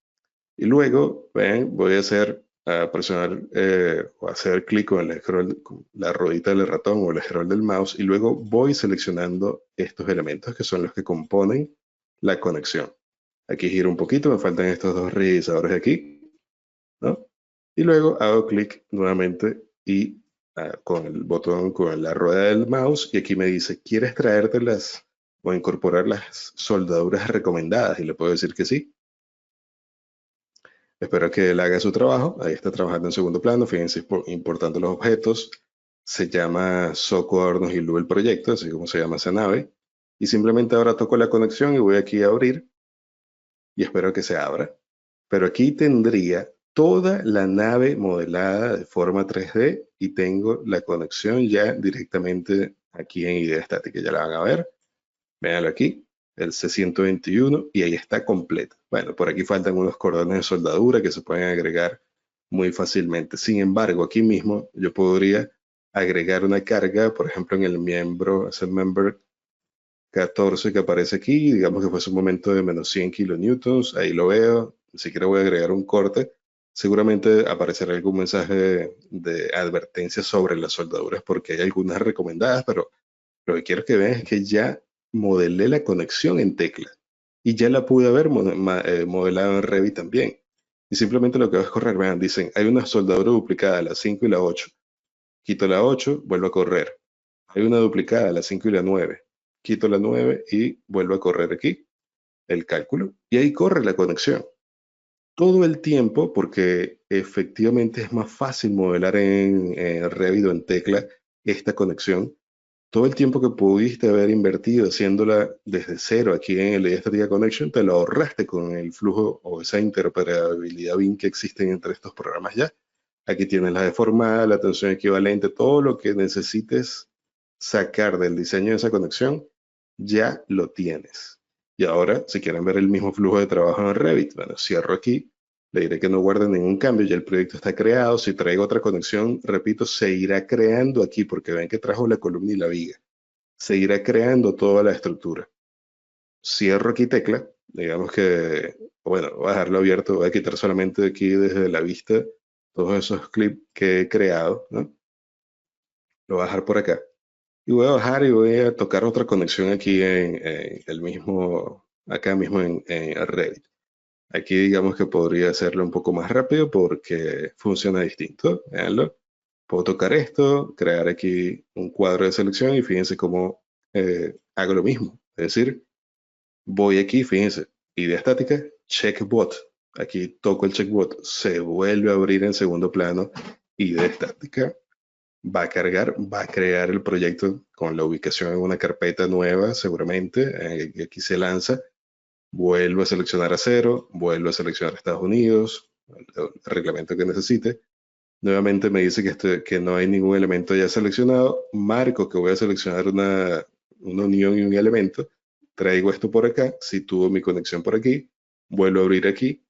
Y luego, ven, voy a presionar o hacer clic con el scroll, con la ruedita del ratón o el scroll del mouse y luego voy seleccionando estos elementos que son los que componen la conexión. Aquí giro un poquito, me faltan estos dos realizadores de aquí, ¿no? Y luego hago clic nuevamente y con el botón, con la rueda del mouse y aquí me dice, ¿quieres traértelas o incorporar las soldaduras recomendadas? Y le puedo decir que sí. Espero que él haga su trabajo. Ahí está trabajando en segundo plano. Fíjense, importando los objetos. Se llama Soco Hornos y Luz el proyecto, así como se llama esa nave. Y simplemente ahora toco la conexión y voy aquí a abrir. Y espero que se abra. Pero aquí tendría toda la nave modelada de forma 3D y tengo la conexión ya directamente aquí en idea estática. Ya la van a ver. Véanlo aquí, el C121 y ahí está completa. Bueno, por aquí faltan unos cordones de soldadura que se pueden agregar muy fácilmente. Sin embargo, aquí mismo yo podría agregar una carga, por ejemplo, en el miembro, ese member 14 que aparece aquí, digamos que fuese un momento de menos 100 kilonewtons, ahí lo veo, ni siquiera voy a agregar un corte, seguramente aparecerá algún mensaje de advertencia sobre las soldaduras porque hay algunas recomendadas, pero lo que quiero que vean es que ya modelé la conexión en tecla y ya la pude haber modelado en Revit también. Y simplemente lo que va a correr, vean, dicen, hay una soldadura duplicada a las 5 y la 8. Quito la 8, vuelvo a correr. Hay una duplicada a las 5 y la 9. Quito la 9 y vuelvo a correr aquí el cálculo y ahí corre la conexión. Todo el tiempo, porque efectivamente es más fácil modelar en Revit o en tecla esta conexión todo el tiempo que pudiste haber invertido haciéndola desde cero aquí en el Static Connection, te lo ahorraste con el flujo o esa interoperabilidad BIM que existen entre estos programas ya. Aquí tienes la deformada, la tensión equivalente, todo lo que necesites sacar del diseño de esa conexión, ya lo tienes. Y ahora, si quieren ver el mismo flujo de trabajo en Revit, bueno, cierro aquí, le diré que no guarde ningún cambio, ya el proyecto está creado. Si traigo otra conexión, repito, se irá creando aquí, porque ven que trajo la columna y la viga. Se irá creando toda la estructura. Cierro aquí tecla, digamos que, bueno, voy a dejarlo abierto, voy a quitar solamente aquí desde la vista todos esos clips que he creado, ¿no? Lo voy a dejar por acá. Y voy a bajar y voy a tocar otra conexión aquí en el mismo, acá mismo en Revit. Aquí digamos que podría hacerlo un poco más rápido porque funciona distinto. Veanlo. Puedo tocar esto, crear aquí un cuadro de selección y fíjense cómo hago lo mismo. Es decir, voy aquí, fíjense, idea estática, checkbot. Aquí toco el checkbot, se vuelve a abrir en segundo plano, idea estática, va a cargar, va a crear el proyecto con la ubicación en una carpeta nueva, seguramente. Aquí se lanza, vuelvo a seleccionar a cero, vuelvo a seleccionar Estados Unidos, el reglamento que necesite. Nuevamente me dice que no hay ningún elemento ya seleccionado. Marco que voy a seleccionar una unión y un elemento. Traigo esto por acá, sitúo mi conexión por aquí, vuelvo a abrir aquí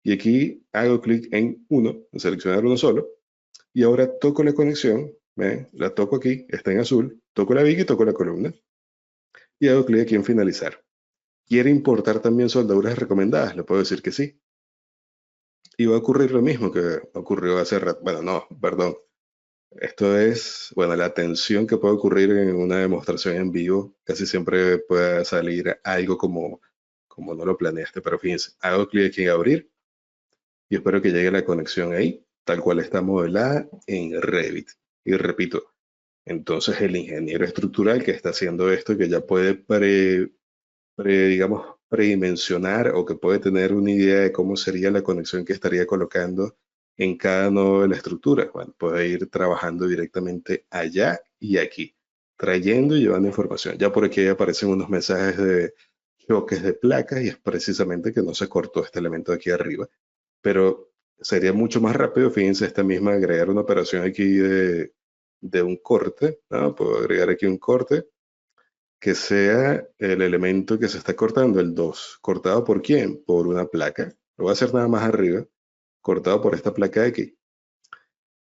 y aquí hago clic en uno, en seleccionar uno solo. Y ahora toco la conexión, ¿ven? La toco aquí, está en azul, toco la viga y toco la columna. Y hago clic aquí en finalizar. ¿Quiere importar también soldaduras recomendadas? Le puedo decir que sí. Y va a ocurrir lo mismo que ocurrió hace rato. Bueno, no, perdón. Esto es, bueno, la tensión que puede ocurrir en una demostración en vivo. Casi siempre puede salir algo como no lo planeaste. Pero fíjense, hago clic aquí en abrir y espero que llegue la conexión ahí, tal cual está modelada en Revit. Y repito, entonces el ingeniero estructural que está haciendo esto, que ya puede digamos, predimensionar o que puede tener una idea de cómo sería la conexión que estaría colocando en cada nodo de la estructura. Bueno, puede ir trabajando directamente allá y aquí, trayendo y llevando información. Ya por aquí aparecen unos mensajes de choques de placas y es precisamente que no se cortó este elemento de aquí arriba. Pero sería mucho más rápido, fíjense, esta misma agregar una operación aquí de un corte, ¿no? Puedo agregar aquí un corte que sea el elemento que se está cortando, el 2. ¿Cortado por quién? Por una placa. Lo voy a hacer nada más arriba, cortado por esta placa de aquí.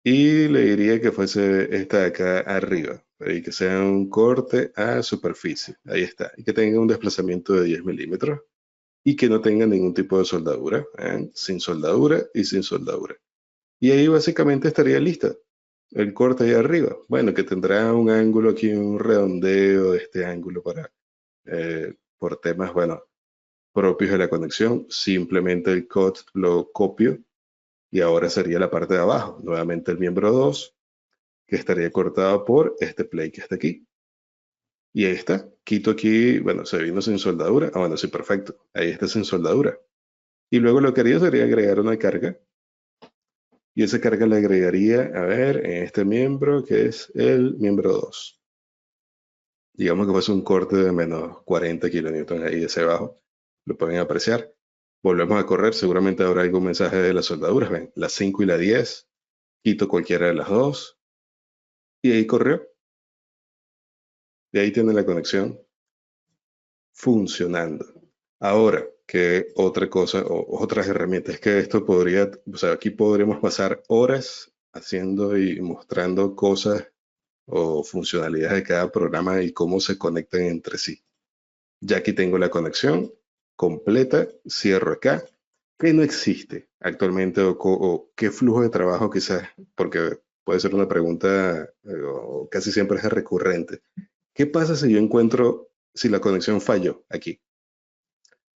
Y le diría que fuese esta de acá arriba, y que sea un corte a superficie. Ahí está. Y que tenga un desplazamiento de 10 milímetros y que no tenga ningún tipo de soldadura, sin soldadura y sin soldadura. Y ahí básicamente estaría lista. El corte ahí arriba. Bueno, que tendrá un ángulo aquí, un redondeo de este ángulo por temas, bueno, propios de la conexión. Simplemente el cut lo copio y ahora sería la parte de abajo. Nuevamente el miembro 2, que estaría cortado por este play que está aquí. Y ahí está. Quito aquí, bueno, se vino sin soldadura. Ah, bueno, sí, perfecto. Ahí está sin soldadura. Y luego lo que haría sería agregar una carga. Y esa carga le agregaría, a ver, en este miembro, que es el miembro 2. Digamos que fuese un corte de menos 40 kilonewton ahí hacia abajo. Lo pueden apreciar. Volvemos a correr, seguramente habrá algún mensaje de las soldaduras. Ven, la 5 y la 10. Quito cualquiera de las dos. Y ahí corrió. Y ahí tiene la conexión funcionando. Ahora, que otra cosa o otras herramientas que esto podría, o sea, aquí podríamos pasar horas haciendo y mostrando cosas o funcionalidades de cada programa y cómo se conectan entre sí. Ya aquí tengo la conexión completa, cierro acá, que no existe actualmente o qué flujo de trabajo quizás, porque puede ser una pregunta o casi siempre es recurrente. ¿Qué pasa si yo encuentro, si la conexión falló aquí?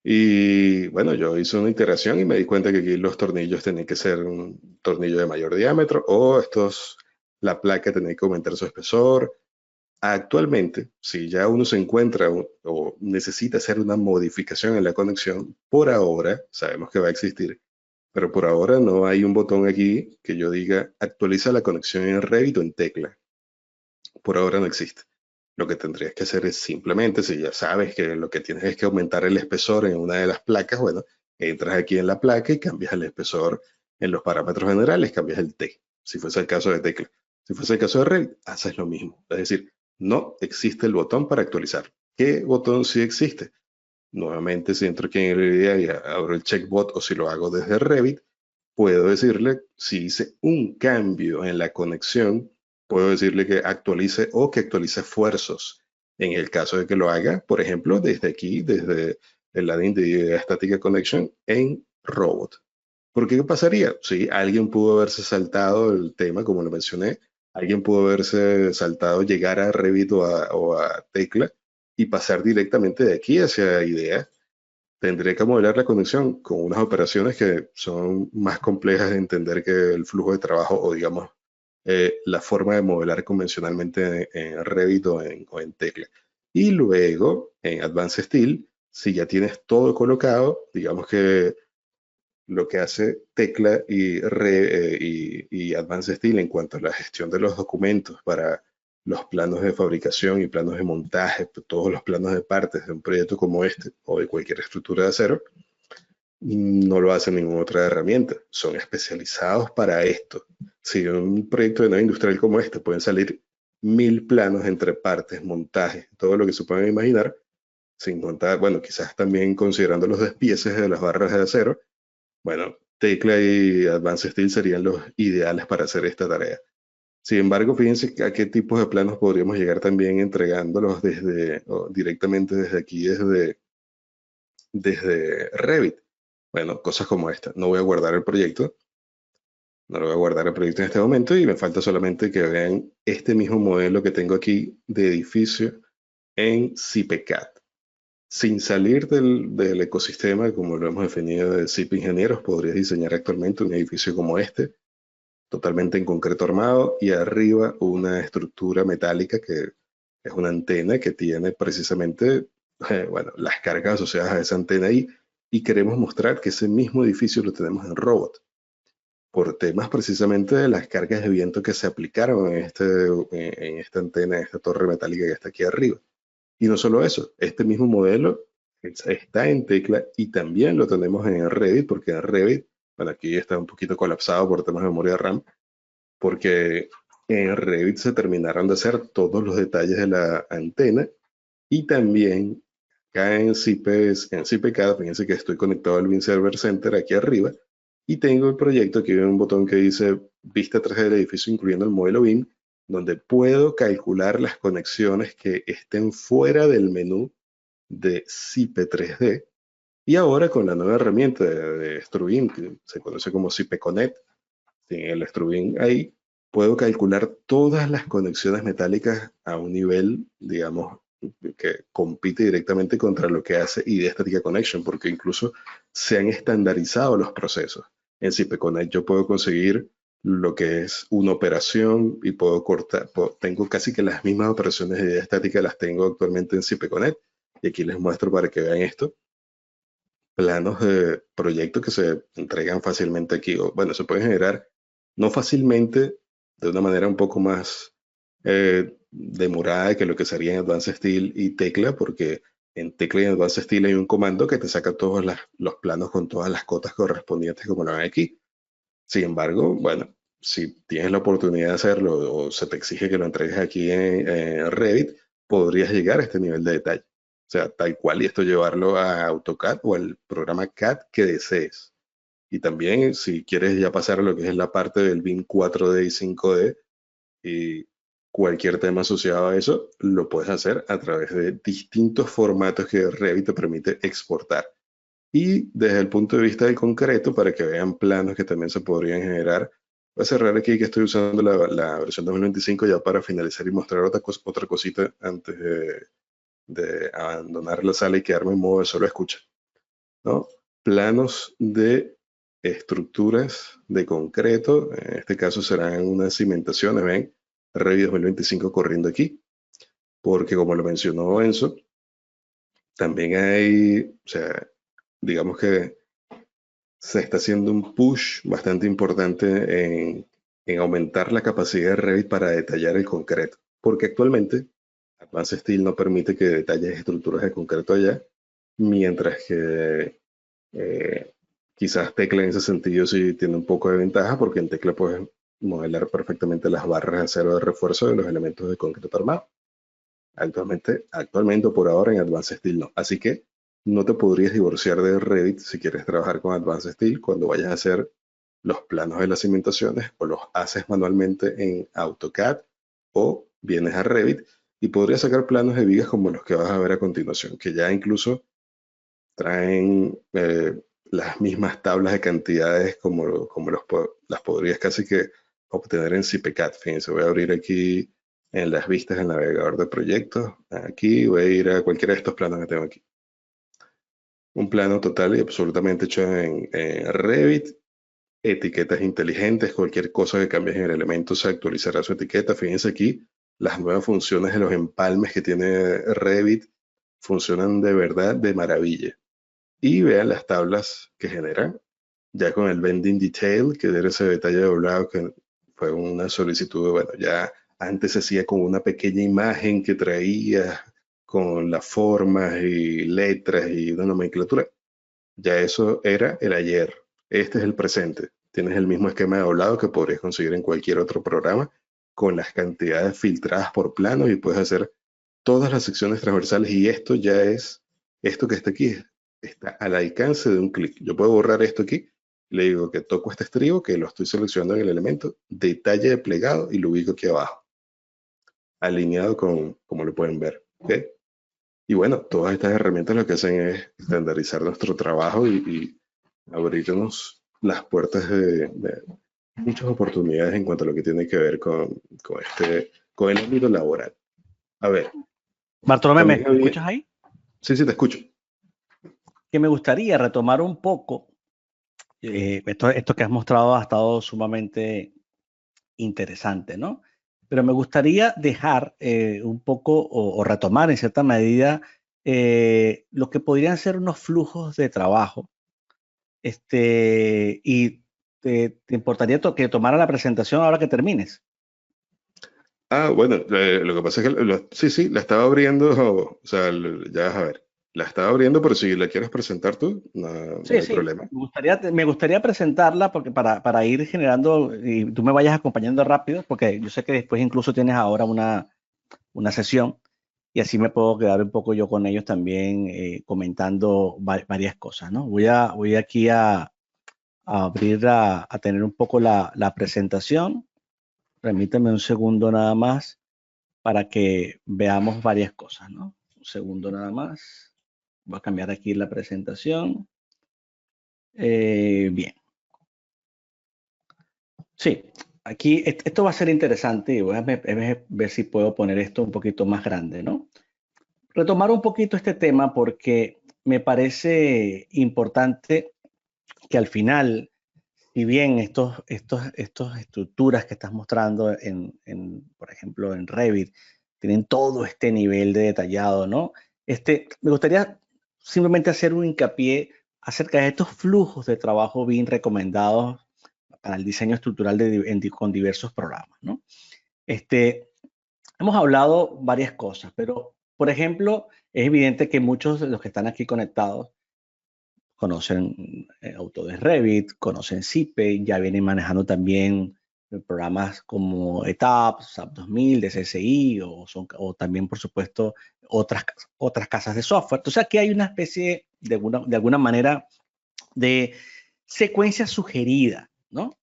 Y bueno, yo hice una iteración y me di cuenta que aquí los tornillos tenían que ser un tornillo de mayor diámetro o la placa tenía que aumentar su espesor. Actualmente, si ya uno se encuentra o necesita hacer una modificación en la conexión, por ahora, sabemos que va a existir, pero por ahora no hay un botón aquí que yo diga actualiza la conexión en Revit o en tecla. Por ahora no existe. Lo que tendrías que hacer es simplemente, si ya sabes que lo que tienes es que aumentar el espesor en una de las placas, bueno, entras aquí en la placa y cambias el espesor en los parámetros generales, cambias el T, si fuese el caso de tecla. Si fuese el caso de Revit, haces lo mismo. Es decir, no existe el botón para actualizar. ¿Qué botón sí existe? Nuevamente, si entro aquí en el IDEA y abro el checkbot o si lo hago desde Revit, puedo decirle, si hice un cambio en la conexión, puedo decirle que actualice o que actualice esfuerzos. En el caso de que lo haga, por ejemplo, desde aquí, desde el ladín de IDEA Static Connection en Robot. ¿Por qué pasaría? Sí, alguien pudo haberse saltado el tema, como lo mencioné, alguien pudo haberse saltado llegar a Revit o a Tecla y pasar directamente de aquí hacia IDEA. Tendré que modelar la conexión con unas operaciones que son más complejas de entender que el flujo de trabajo o, digamos, la forma de modelar convencionalmente en Revit o en Tecla. Y luego, en Advanced Steel, si ya tienes todo colocado, digamos que lo que hace Tecla y Advanced Steel en cuanto a la gestión de los documentos para los planos de fabricación y planos de montaje, todos los planos de partes de un proyecto como este o de cualquier estructura de acero, no lo hace ninguna otra herramienta. Son especializados para esto. Si un proyecto de nave industrial como este pueden salir 1000 planos entre partes, montajes, todo lo que se puedan imaginar, sin contar, bueno, quizás también considerando los despieces de las barras de acero, bueno, Tecla y Advanced Steel serían los ideales para hacer esta tarea. Sin embargo, fíjense a qué tipos de planos podríamos llegar también entregándolos directamente desde aquí, desde Revit. Bueno, cosas como esta. No voy a guardar el proyecto. No lo voy a guardar el proyecto en este momento y me falta solamente que vean este mismo modelo que tengo aquí de edificio en CipeCAD. Sin salir del ecosistema, como lo hemos definido de CIP Ingenieros, podrías diseñar actualmente un edificio como este, totalmente en concreto armado, y arriba una estructura metálica que es una antena que tiene precisamente, bueno, las cargas asociadas a esa antena ahí, y queremos mostrar que ese mismo edificio lo tenemos en robot, por temas precisamente de las cargas de viento que se aplicaron en esta antena, en esta torre metálica que está aquí arriba. Y no solo eso, este mismo modelo está en Tecla y también lo tenemos en Revit, porque en Revit, bueno, aquí está un poquito colapsado por temas de memoria RAM, porque en Revit se terminaron de hacer todos los detalles de la antena y también acá en CipeCAD, fíjense que estoy conectado al BIM Server Center aquí arriba y tengo el proyecto, aquí hay un botón que dice Vista 3D del edificio incluyendo el modelo BIM, donde puedo calcular las conexiones que estén fuera del menú de Cipe 3D. Y ahora con la nueva herramienta de StruBIM, que se conoce como CipeConnect, en el StruBIM ahí, puedo calcular todas las conexiones metálicas a un nivel, digamos, que compite directamente contra lo que hace IDEA Static Connection, porque incluso se han estandarizado los procesos. En CipeConnect yo puedo conseguir lo que es una operación y puedo cortar, tengo casi que las mismas operaciones de IDEA estática las tengo actualmente en CipeConnect, y aquí les muestro para que vean esto. Planos de proyectos que se entregan fácilmente aquí, o bueno, se pueden generar no fácilmente, de una manera un poco más demorada que lo que sería en Advanced Steel y Tecla, porque en Tecla y en Advanced Steel hay un comando que te saca todos los planos con todas las cotas correspondientes como lo ven aquí. Sin embargo, bueno, si tienes la oportunidad de hacerlo o se te exige que lo entregues aquí en Revit, podrías llegar a este nivel de detalle. O sea, tal cual, y esto llevarlo a AutoCAD o al programa CAD que desees. Y también, si quieres ya pasar a lo que es la parte del BIM 4D y 5D y cualquier tema asociado a eso, lo puedes hacer a través de distintos formatos que Revit te permite exportar. Y desde el punto de vista del concreto, para que vean planos que también se podrían generar, voy a cerrar aquí que estoy usando la versión 2025 ya para finalizar y mostrar otra cosita antes de abandonar la sala y quedarme en modo de solo escucha, ¿no? Planos de estructuras de concreto, en este caso serán unas cimentaciones, ven, Revit 2025 corriendo aquí, porque como lo mencionó Enzo, también hay, o sea, digamos que se está haciendo un push bastante importante en aumentar la capacidad de Revit para detallar el concreto, porque actualmente Advanced Steel no permite que detalles estructuras de concreto allá, mientras que quizás Tekla en ese sentido sí tiene un poco de ventaja, porque en Tekla puedes modelar perfectamente las barras de acero de refuerzo de los elementos de concreto armado. Actualmente por ahora en Advanced Steel no. Así que no te podrías divorciar de Revit si quieres trabajar con Advanced Steel cuando vayas a hacer los planos de las cimentaciones o los haces manualmente en AutoCAD o vienes a Revit y podrías sacar planos de vigas como los que vas a ver a continuación, que ya incluso traen las mismas tablas de cantidades como las podrías casi que obtener en CipeCAD. Fíjense, voy a abrir aquí en las vistas del navegador de proyectos. Aquí voy a ir a cualquiera de estos planos que tengo aquí. Un plano total y absolutamente hecho en Revit. Etiquetas inteligentes, cualquier cosa que cambies en el elemento se actualizará su etiqueta. Fíjense aquí, las nuevas funciones de los empalmes que tiene Revit funcionan de verdad de maravilla. Y vean las tablas que generan, ya con el Bending Detail, que era ese detalle doblado que fue una solicitud, bueno, ya antes se hacía con una pequeña imagen que traía con las formas y letras y una nomenclatura. Ya eso era el ayer. Este es el presente. Tienes el mismo esquema de doblado que podrías conseguir en cualquier otro programa con las cantidades filtradas por plano y puedes hacer todas las secciones transversales y esto ya es, esto que está aquí, está al alcance de un clic. Yo puedo borrar esto aquí, le digo que toco este estribo, que lo estoy seleccionando en el elemento, detalle de plegado y lo ubico aquí abajo, alineado con, como lo pueden ver. ¿Okay? Y bueno, todas estas herramientas lo que hacen es estandarizar nuestro trabajo y abrirnos las puertas de muchas oportunidades en cuanto a lo que tiene que ver con el ámbito laboral. A ver. Bartolomé, ¿me escuchas ahí? Sí, sí, te escucho. Que me gustaría retomar un poco, esto que has mostrado ha estado sumamente interesante, ¿no? Pero me gustaría dejar un poco o retomar en cierta medida lo que podrían ser unos flujos de trabajo. Y te importaría que tomara la presentación ahora que termines. Bueno, lo que pasa es que sí, la estaba abriendo, o sea, ya vas a ver, la estaba abriendo, pero si la quieres presentar tú, no hay problema. Me gustaría presentarla porque para ir generando y tú me vayas acompañando rápido, porque yo sé que después incluso tienes ahora una sesión y así me puedo quedar un poco yo con ellos también comentando varias cosas, ¿no? Voy aquí a abrir, a tener un poco la presentación. Permítame un segundo nada más para que veamos varias cosas, ¿no? Un segundo nada más. Voy a cambiar aquí la presentación. Bien. Sí, aquí esto va a ser interesante y voy a ver si puedo poner esto un poquito más grande, ¿no? Retomar un poquito este tema porque me parece importante que al final, si bien estas estructuras que estás mostrando por ejemplo, en Revit, tienen todo este nivel de detallado, ¿no? Me gustaría simplemente hacer un hincapié acerca de estos flujos de trabajo bien recomendados para el diseño estructural con diversos programas, ¿no? Hemos hablado varias cosas, pero, por ejemplo, es evidente que muchos de los que están aquí conectados conocen Autodesk Revit, conocen Cipe, ya vienen manejando también programas como ETAP, SAP 2000, DCSI o también, por supuesto, otras casas de software. Entonces, aquí hay una especie, de alguna manera, de secuencia sugerida, ¿no?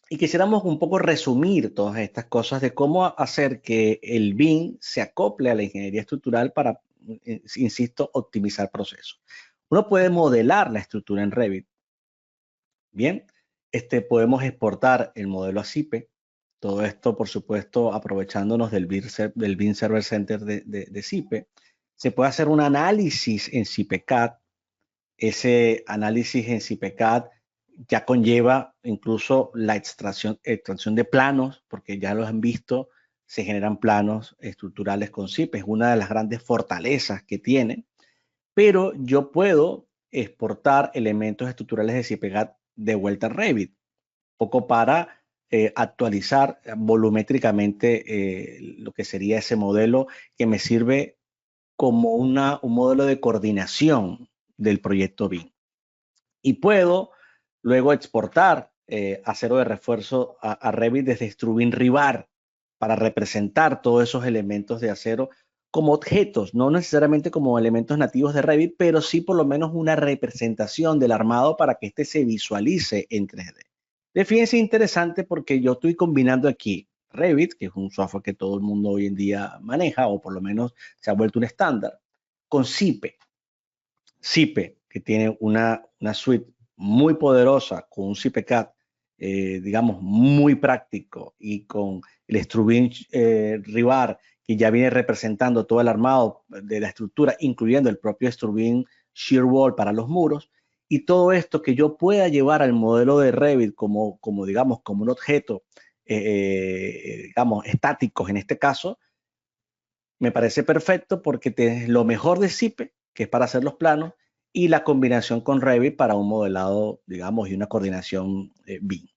Y quisiéramos un poco resumir todas estas cosas de cómo hacer que el BIM se acople a la ingeniería estructural para, insisto, optimizar procesos. Uno puede modelar la estructura en Revit. Bien, podemos exportar el modelo a Cipe. Todo esto, por supuesto, aprovechándonos del BIM Server Center de Cipe. Se puede hacer un análisis en CipeCAD. Ese análisis en CipeCAD ya conlleva incluso la extracción de planos, porque ya los han visto, se generan planos estructurales con Cipe. Es una de las grandes fortalezas que tiene. Pero yo puedo exportar elementos estructurales de CipeCAD de vuelta a Revit, un poco para actualizar volumétricamente lo que sería ese modelo que me sirve como un modelo de coordinación del proyecto BIM. Y puedo luego exportar acero de refuerzo a Revit desde Struvin Rivar para representar todos esos elementos de acero como objetos, no necesariamente como elementos nativos de Revit, pero sí por lo menos una representación del armado para que este se visualice en 3D. Fíjense, interesante porque yo estoy combinando aquí Revit, que es un software que todo el mundo hoy en día maneja, o por lo menos se ha vuelto un estándar, con Sipe. Sipe, que tiene una suite muy poderosa, con un SipeCAD, digamos, muy práctico, y con el Struvin Rivar, que ya viene representando todo el armado de la estructura, incluyendo el propio Struvin Shear Wall para los muros, y todo esto que yo pueda llevar al modelo de Revit como digamos, como un objeto, digamos, estáticos en este caso, me parece perfecto porque tienes lo mejor de Sipe, que es para hacer los planos, y la combinación con Revit para un modelado, digamos, y una coordinación BIM.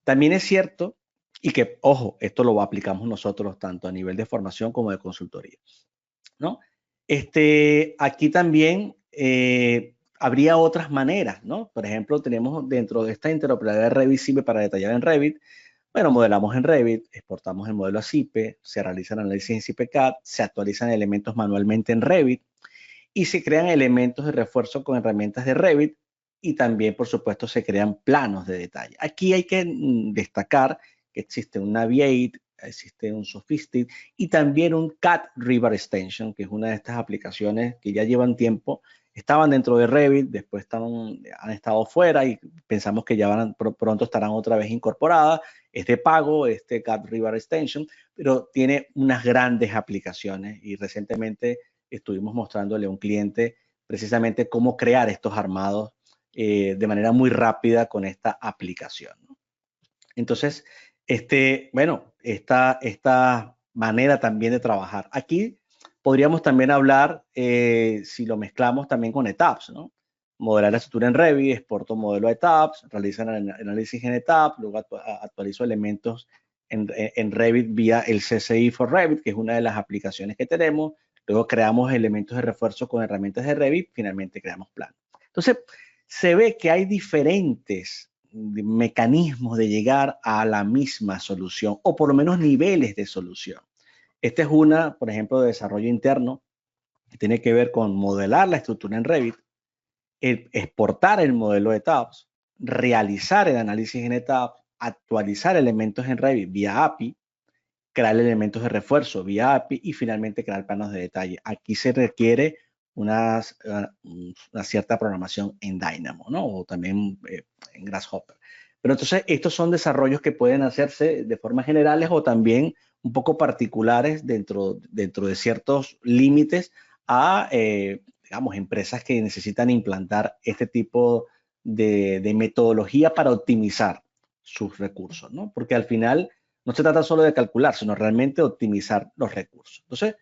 También es cierto, y que, ojo, esto lo aplicamos nosotros tanto a nivel de formación como de consultoría, ¿no? Aquí también habría otras maneras, ¿no? Por ejemplo, tenemos dentro de esta interoperabilidad de Revit Sipe para detallar en Revit, bueno, modelamos en Revit, exportamos el modelo a Sipe, se realizan análisis en SipeCAD, se actualizan elementos manualmente en Revit y se crean elementos de refuerzo con herramientas de Revit, y también, por supuesto, se crean planos de detalle. Aquí hay que destacar que existe un Naviate, existe un Sophistic y también un CAD River Extension, que es una de estas aplicaciones que ya llevan tiempo. Estaban dentro de Revit, después han estado fuera y pensamos que ya pronto estarán otra vez incorporadas. Es de pago, CAD River Extension, pero tiene unas grandes aplicaciones, y recientemente estuvimos mostrándole a un cliente precisamente cómo crear estos armados de manera muy rápida con esta aplicación, ¿no? Entonces, bueno, esta manera también de trabajar. Aquí podríamos también hablar, si lo mezclamos también con ETABS, ¿no? Modelar la estructura en Revit, exporto modelo a ETABS, realizo análisis en ETABS, luego actualizo elementos en Revit vía el CCI for Revit, que es una de las aplicaciones que tenemos. Luego creamos elementos de refuerzo con herramientas de Revit, finalmente creamos planos. Entonces, se ve que hay diferentes mecanismos de llegar a la misma solución, o por lo menos niveles de solución. Esta es una, por ejemplo, de desarrollo interno, que tiene que ver con modelar la estructura en Revit, exportar el modelo de ETABS, realizar el análisis en ETABS, actualizar elementos en Revit vía API, crear elementos de refuerzo vía API y finalmente crear planos de detalle. Aquí se requiere una cierta programación en Dynamo, ¿no? O también en Grasshopper. Pero entonces estos son desarrollos que pueden hacerse de formas generales o también un poco particulares dentro de ciertos límites a, digamos, empresas que necesitan implantar este tipo de metodología para optimizar sus recursos, ¿no? Porque al final no se trata solo de calcular, sino realmente optimizar los recursos. Entonces,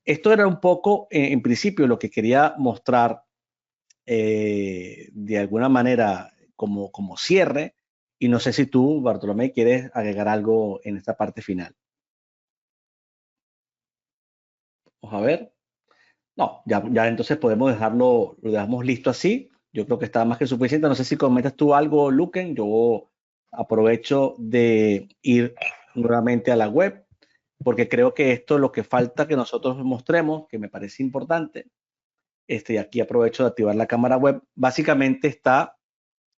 esto era un poco, en principio, lo que quería mostrar de alguna manera como cierre. Y no sé si tú, Bartolomé, quieres agregar algo en esta parte final. Vamos a ver. No, ya entonces podemos dejarlo, lo dejamos listo así. Yo creo que está más que suficiente. No sé si comentas tú algo, Luquen. Yo aprovecho de ir nuevamente a la web, porque creo que esto es lo que falta que nosotros mostremos, que me parece importante. Y aquí aprovecho de activar la cámara web. Básicamente está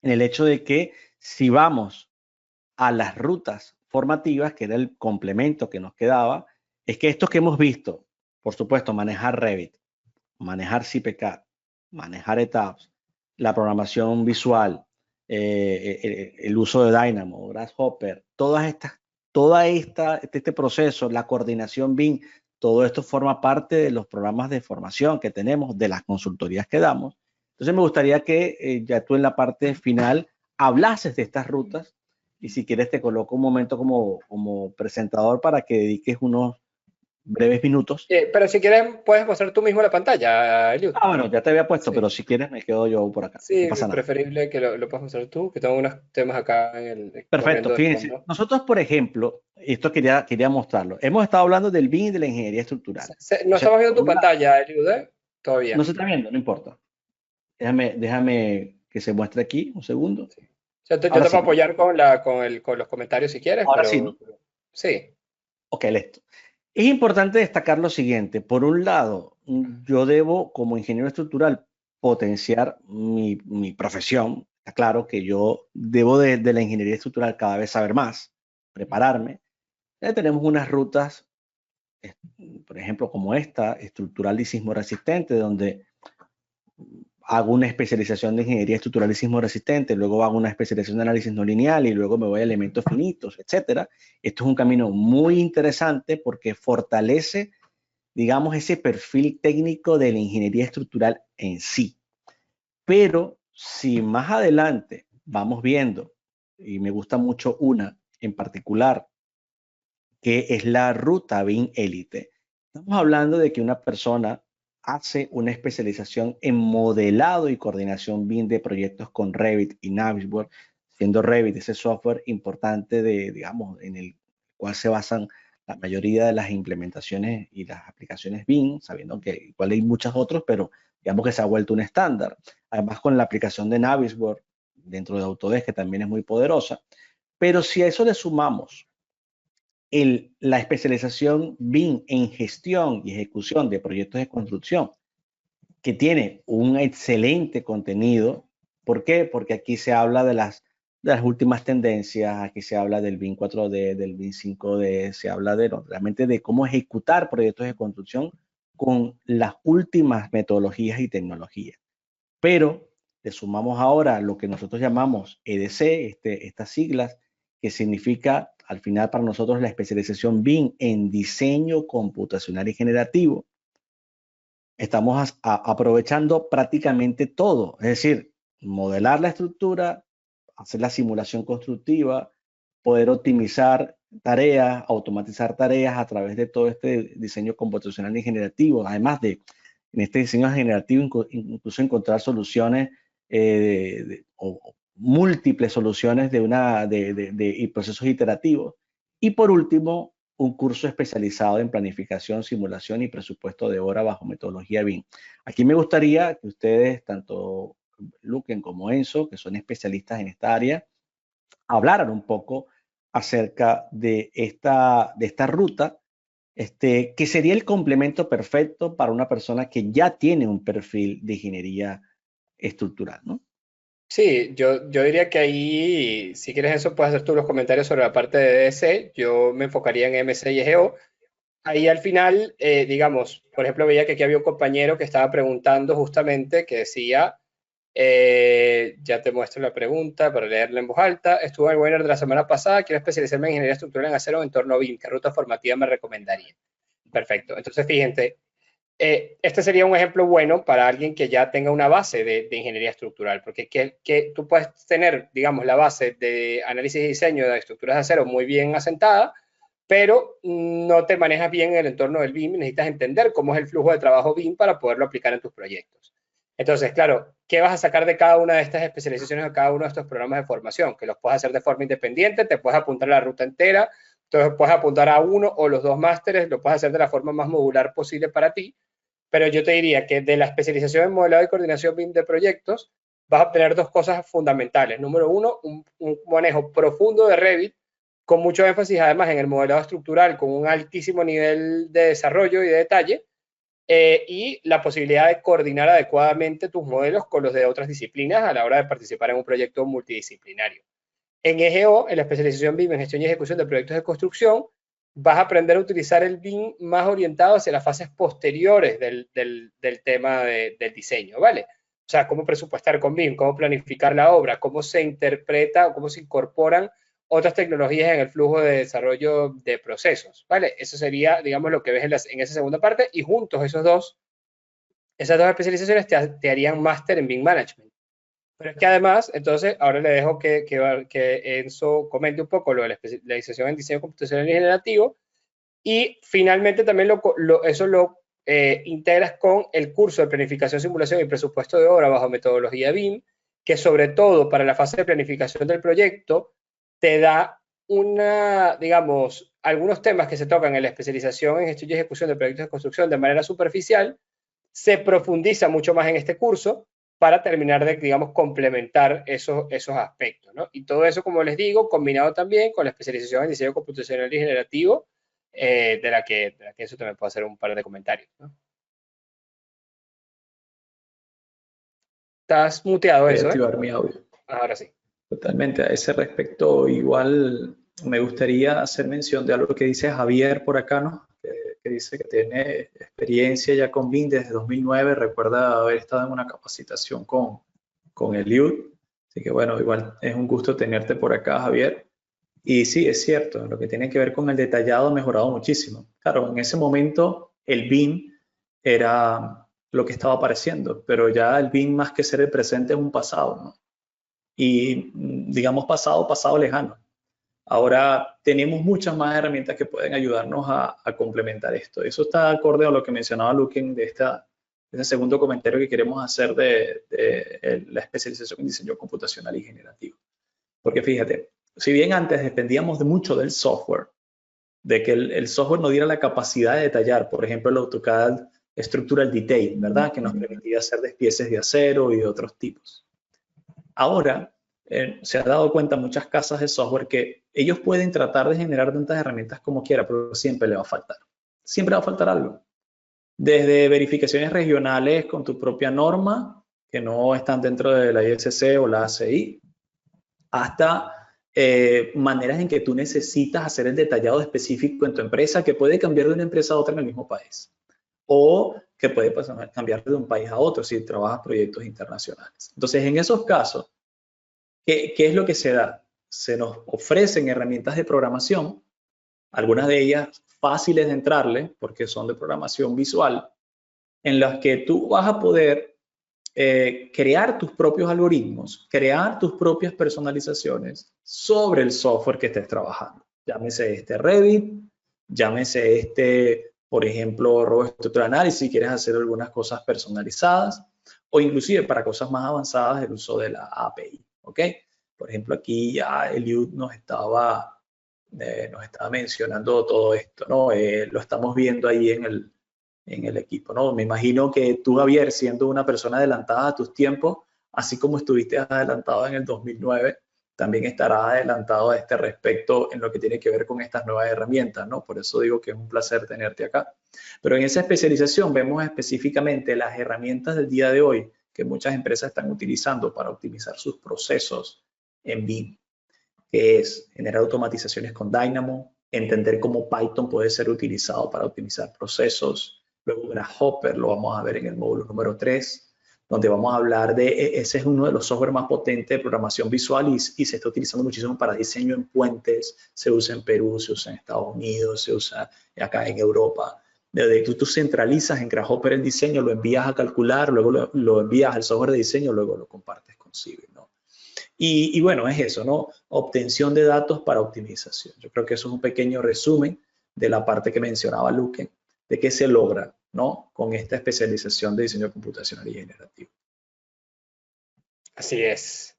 en el hecho de que si vamos a las rutas formativas, que era el complemento que nos quedaba, es que estos que hemos visto, por supuesto, manejar Revit, manejar SipeCAD, manejar ETABS, la programación visual, el uso de Dynamo, Grasshopper, todo este proceso, la coordinación BIM, todo esto forma parte de los programas de formación que tenemos, de las consultorías que damos. Entonces me gustaría que ya tú en la parte final hablases de estas rutas, y si quieres te coloco un momento como presentador para que dediques unos breves minutos. Pero si quieres, puedes mostrar tú mismo la pantalla, Eliud. Bueno, ya te había puesto, Sí. pero si quieres me quedo yo por acá. Sí, No pasa nada. preferible que lo puedas mostrar tú, que tengo unos temas acá Perfecto, corriendo de fíjense. fondo. Nosotros, por ejemplo, esto quería mostrarlo. Hemos estado hablando del BIM y de la ingeniería estructural. No O sea, estamos viendo por tu un lado, pantalla, Eliud, ¿eh? no Todavía. se está viendo, no importa. Déjame que se muestre aquí, un segundo. Yo te Ahora puedo sí, ¿no? apoyar con los comentarios si quieres, Ahora sí, pero ¿no? sí. Ok, listo. Es importante destacar lo siguiente. Por un lado, yo debo, como ingeniero estructural, potenciar mi profesión. Está claro que yo debo de la ingeniería estructural cada vez saber más, prepararme. Ya tenemos unas rutas, por ejemplo, como esta, estructural y sismo resistente, donde hago una especialización de ingeniería estructural y sismo resistente, luego hago una especialización de análisis no lineal y luego me voy a elementos finitos, etcétera. Esto es un camino muy interesante porque fortalece, digamos, ese perfil técnico de la ingeniería estructural en sí. Pero si más adelante vamos viendo, y me gusta mucho una en particular, que es la ruta BIM Élite. Estamos hablando de que una persona hace una especialización en modelado y coordinación BIM de proyectos con Revit y Navisworks, siendo Revit ese software importante digamos, en el cual se basan la mayoría de las implementaciones y las aplicaciones BIM, sabiendo que igual hay muchos otros, pero digamos que se ha vuelto un estándar. Además, con la aplicación de Navisworks dentro de Autodesk, que también es muy poderosa. Pero si a eso le sumamos la especialización BIM en gestión y ejecución de proyectos de construcción, que tiene un excelente contenido. ¿Por qué? Porque aquí se habla de las últimas tendencias, aquí se habla del BIM 4D, del BIM 5D, se habla realmente de cómo ejecutar proyectos de construcción con las últimas metodologías y tecnologías. Pero le sumamos ahora lo que nosotros llamamos EDC, estas siglas, que significa al final para nosotros la especialización BIM en diseño computacional y generativo. Estamos aprovechando prácticamente todo, es decir, modelar la estructura, hacer la simulación constructiva, poder optimizar tareas, automatizar tareas a través de todo este diseño computacional y generativo, además de en este diseño generativo incluso encontrar soluciones o múltiples soluciones y procesos iterativos. Y por último, un curso especializado en planificación, simulación y presupuesto de obra bajo metodología BIM. Aquí me gustaría que ustedes, tanto Luquen como Enzo, que son especialistas en esta área, hablaran un poco acerca de esta ruta, que sería el complemento perfecto para una persona que ya tiene un perfil de ingeniería estructural, ¿no? Sí, yo diría que ahí, si quieres eso, puedes hacer tú los comentarios sobre la parte de DC. Yo me enfocaría en MC y EGO. Ahí al final, digamos, por ejemplo, veía que aquí había un compañero que estaba preguntando justamente, que decía, ya te muestro la pregunta para leerla en voz alta. Estuve en el webinar de la semana pasada, quiero especializarme en ingeniería estructural en acero en entorno BIM. ¿Qué ruta formativa me recomendaría? Perfecto. Entonces, fíjense, este sería un ejemplo bueno para alguien que ya tenga una base de ingeniería estructural, porque que tú puedes tener, digamos, la base de análisis y diseño de estructuras de acero muy bien asentada, pero no te manejas bien en el entorno del BIM y necesitas entender cómo es el flujo de trabajo BIM para poderlo aplicar en tus proyectos. Entonces, claro, ¿qué vas a sacar de cada una de estas especializaciones o cada uno de estos programas de formación? Que los puedes hacer de forma independiente, te puedes apuntar a la ruta entera, entonces puedes apuntar a uno o los dos másteres, lo puedes hacer de la forma más modular posible para ti, pero yo te diría que de la especialización en modelado y coordinación BIM de proyectos, vas a obtener dos cosas fundamentales. Número uno, un manejo profundo de Revit, con mucho énfasis además en el modelado estructural, con un altísimo nivel de desarrollo y de detalle, y la posibilidad de coordinar adecuadamente tus modelos con los de otras disciplinas a la hora de participar en un proyecto multidisciplinario. En EGO, en la especialización BIM en gestión y ejecución de proyectos de construcción, vas a aprender a utilizar el BIM más orientado hacia las fases posteriores del tema del diseño, ¿vale? O sea, cómo presupuestar con BIM, cómo planificar la obra, cómo se interpreta o cómo se incorporan otras tecnologías en el flujo de desarrollo de procesos, ¿vale? Eso sería, digamos, lo que ves en esa segunda parte, y juntos esas dos especializaciones te harían máster en BIM Management. Pero es que además, entonces, ahora le dejo que Enzo comente un poco lo de la especialización en diseño computacional y generativo. Y finalmente también eso lo integras con el curso de planificación, simulación y presupuesto de obra bajo metodología BIM, que sobre todo para la fase de planificación del proyecto te da digamos, algunos temas que se tocan en la especialización en gestión y ejecución de proyectos de construcción de manera superficial, se profundiza mucho más en este curso para terminar de, digamos, complementar esos aspectos, ¿no? Y todo eso, como les digo, combinado también con la especialización en diseño computacional y generativo, de la que eso también puedo hacer un par de comentarios, ¿no? Estás muteado Voy a eso, ¿eh? activar mi audio. Ahora sí. Totalmente. A ese respecto, igual me gustaría hacer mención de algo que dice Javier por acá, ¿no? Que dice que tiene experiencia ya con BIM desde 2009. Recuerda haber estado en una capacitación con Eliud. Así que bueno, igual es un gusto tenerte por acá, Javier. Y sí, es cierto, lo que tiene que ver con el detallado ha mejorado muchísimo. Claro, en ese momento el BIM era lo que estaba apareciendo, pero ya el BIM más que ser el presente es un pasado, ¿no? Y digamos pasado lejano. Ahora tenemos muchas más herramientas que pueden ayudarnos a complementar esto. Eso está acorde a lo que mencionaba Luquen de ese segundo comentario que queremos hacer de la especialización en diseño computacional y generativo. Porque fíjate, si bien antes dependíamos mucho del software, de que el software nos diera la capacidad de detallar, por ejemplo, el AutoCAD Structural Detail, ¿verdad? Que nos permitía hacer despieces de acero y de otros tipos. Ahora, se ha dado cuenta muchas casas de software que ellos pueden tratar de generar tantas herramientas como quiera, pero siempre le va a faltar. Siempre va a faltar algo. Desde verificaciones regionales con tu propia norma, que no están dentro de la ISC o la ACI, hasta maneras en que tú necesitas hacer el detallado específico en tu empresa, que puede cambiar de una empresa a otra en el mismo país. O que puede cambiar de un país a otro si trabajas proyectos internacionales. Entonces, en esos casos, ¿qué es lo que se da? Se nos ofrecen herramientas de programación, algunas de ellas fáciles de entrarle porque son de programación visual, en las que tú vas a poder crear tus propios algoritmos, crear tus propias personalizaciones sobre el software que estés trabajando. Llámese Revit, llámese por ejemplo, Robot Structural Analysis, si quieres hacer algunas cosas personalizadas, o inclusive para cosas más avanzadas el uso de la API, ¿ok? Por ejemplo, aquí ya Eliud nos estaba mencionando todo esto, ¿no? Lo estamos viendo ahí en el equipo, ¿no? Me imagino que tú, Javier, siendo una persona adelantada a tus tiempos, así como estuviste adelantado en el 2009, también estarás adelantado a este respecto en lo que tiene que ver con estas nuevas herramientas, ¿no? Por eso digo que es un placer tenerte acá. Pero en esa especialización vemos específicamente las herramientas del día de hoy que muchas empresas están utilizando para optimizar sus procesos en BIM, que es generar automatizaciones con Dynamo, entender cómo Python puede ser utilizado para optimizar procesos. Luego Grasshopper, lo vamos a ver en el módulo número 3, donde vamos a hablar ese es uno de los software más potentes de programación visual y se está utilizando muchísimo para diseño en puentes, se usa en Perú, se usa en Estados Unidos, se usa acá en Europa. Desde que tú centralizas en Grasshopper el diseño, lo envías a calcular, luego lo envías al software de diseño, luego lo compartes con Civil, ¿no? Y bueno, es eso, ¿no? Obtención de datos para optimización. Yo creo que eso es un pequeño resumen de la parte que mencionaba Luquen, de qué se logra, ¿no? Con esta especialización de diseño computacional y generativo. Así es.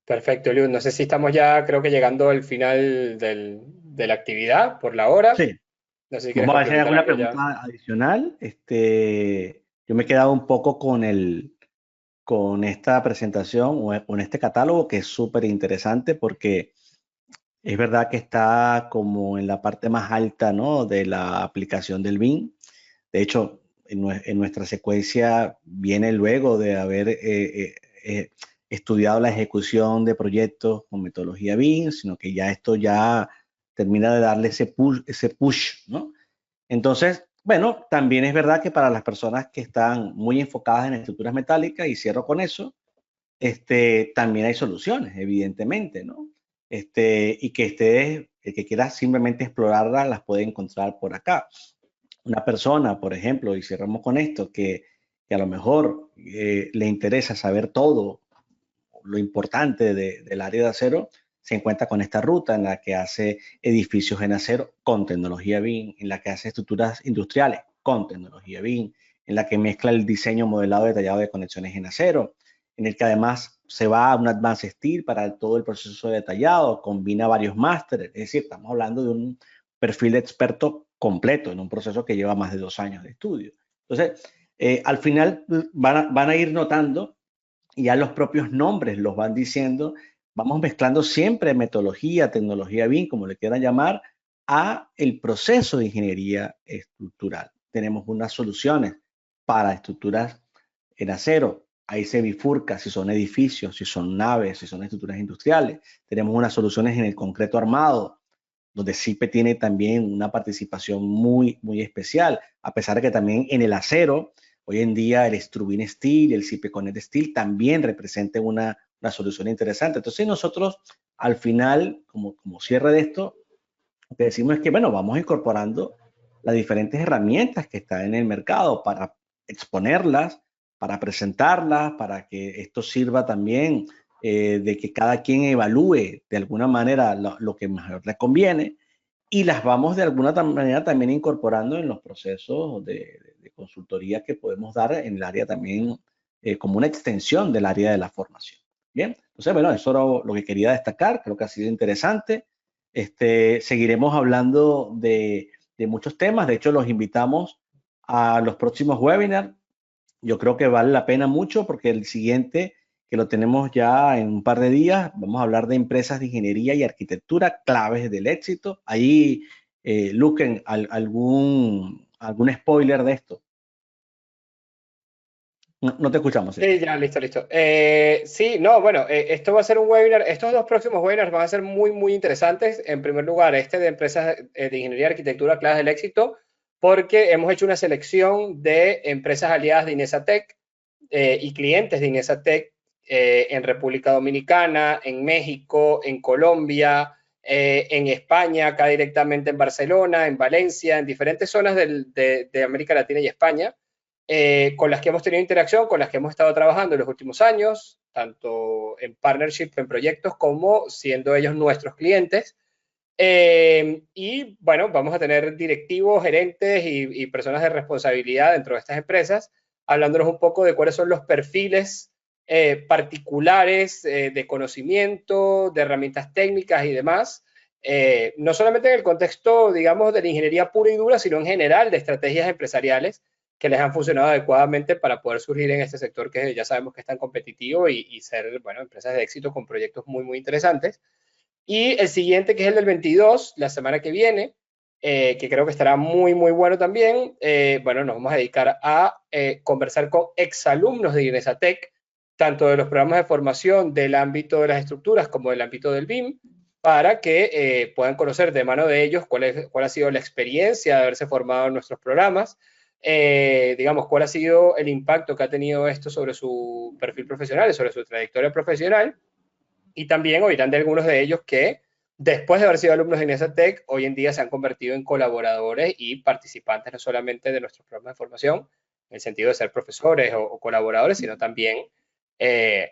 Perfecto, Eliud. No sé si estamos ya, creo que llegando al final de la actividad por la hora. Sí. No sé si Vamos a hacer alguna pregunta pregunta adicional. Yo me he quedado un poco con esta presentación o con este catálogo que es súper interesante porque es verdad que está como en la parte más alta, ¿no? De la aplicación del BIM. De hecho, en nuestra secuencia viene luego de haber estudiado la ejecución de proyectos con metodología BIM, sino que ya esto ya termina de darle ese push, ¿no? Entonces, bueno, también es verdad que para las personas que están muy enfocadas en estructuras metálicas, y cierro con eso, también hay soluciones, evidentemente, ¿no? Y que el que quiera simplemente explorarlas, las puede encontrar por acá. Una persona, por ejemplo, y cerramos con esto, que a lo mejor le interesa saber todo lo importante del área de acero, se encuentra con esta ruta, en la que hace edificios en acero con tecnología BIM, en la que hace estructuras industriales con tecnología BIM, en la que mezcla el diseño modelado detallado de conexiones en acero, en el que además se va a un Advanced Steel para todo el proceso detallado, combina varios másteres, es decir, estamos hablando de un perfil de experto completo en un proceso que lleva más de 2 años de estudio. Entonces, al final van a ir notando, y ya los propios nombres los van diciendo, vamos mezclando siempre metodología, tecnología BIM, como le quieran llamar, a el proceso de ingeniería estructural. Tenemos unas soluciones para estructuras en acero. Ahí se bifurca si son edificios, si son naves, si son estructuras industriales. Tenemos unas soluciones en el concreto armado, donde CIPE tiene también una participación muy, muy especial, a pesar de que también en el acero, hoy en día el Strubin Steel, el CIPE Connect Steel también representa una solución interesante. Entonces nosotros, al final, como cierre de esto, lo que decimos es que, bueno, vamos incorporando las diferentes herramientas que están en el mercado para exponerlas, para presentarlas, para que esto sirva también de que cada quien evalúe de alguna manera lo que mejor le conviene, y las vamos de alguna manera también incorporando en los procesos de consultoría que podemos dar en el área también, como una extensión del área de la formación. Bien, entonces, bueno, eso era lo que quería destacar, creo que ha sido interesante. Seguiremos hablando de muchos temas, de hecho los invitamos a los próximos webinars. Yo creo que vale la pena mucho, porque el siguiente, que lo tenemos ya en un par de días, vamos a hablar de empresas de ingeniería y arquitectura, claves del éxito. Ahí, Luquen, algún spoiler de esto. No te escuchamos. Sí, ya, listo. Sí, no, bueno, esto va a ser un webinar, estos 2 próximos webinars van a ser muy, muy interesantes. En primer lugar, este de empresas de ingeniería y arquitectura, claves del éxito, porque hemos hecho una selección de empresas aliadas de Inesatec y clientes de Inesatec en República Dominicana, en México, en Colombia, en España, acá directamente en Barcelona, en Valencia, en diferentes zonas de América Latina y España. Con las que hemos tenido interacción, con las que hemos estado trabajando en los últimos años, tanto en partnership, en proyectos, como siendo ellos nuestros clientes. Y bueno, vamos a tener directivos, gerentes y personas de responsabilidad dentro de estas empresas, hablándonos un poco de cuáles son los perfiles particulares de conocimiento, de herramientas técnicas y demás, no solamente en el contexto, digamos, de la ingeniería pura y dura, sino en general de estrategias empresariales que les han funcionado adecuadamente para poder surgir en este sector que ya sabemos que es tan competitivo y ser, bueno, empresas de éxito con proyectos muy, muy interesantes. Y el siguiente, que es el del 22, la semana que viene, que creo que estará muy, muy bueno también. Bueno, nos vamos a dedicar a conversar con exalumnos de Inesatec, tanto de los programas de formación del ámbito de las estructuras como del ámbito del BIM, para que puedan conocer de mano de ellos cuál ha sido la experiencia de haberse formado en nuestros programas, digamos, cuál ha sido el impacto que ha tenido esto sobre su perfil profesional, sobre su trayectoria profesional. Y también oirán de algunos de ellos que, después de haber sido alumnos de Inesatec, hoy en día se han convertido en colaboradores y participantes no solamente de nuestros programas de formación, en el sentido de ser profesores o colaboradores, sino también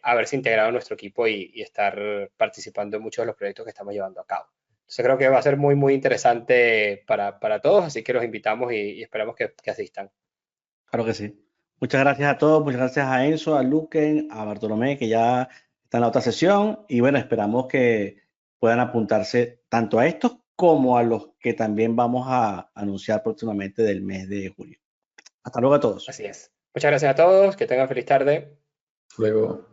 haberse integrado en nuestro equipo y estar participando en muchos de los proyectos que estamos llevando a cabo. Entonces creo que va a ser muy, muy interesante para todos, así que los invitamos y esperamos que asistan. Claro que sí. Muchas gracias a todos, muchas gracias a Enzo, a Luquen, a Bartolomé, que ya está en la otra sesión, y bueno, esperamos que puedan apuntarse tanto a estos como a los que también vamos a anunciar próximamente del mes de julio. Hasta luego a todos. Así es. Muchas gracias a todos, que tengan feliz tarde. Luego.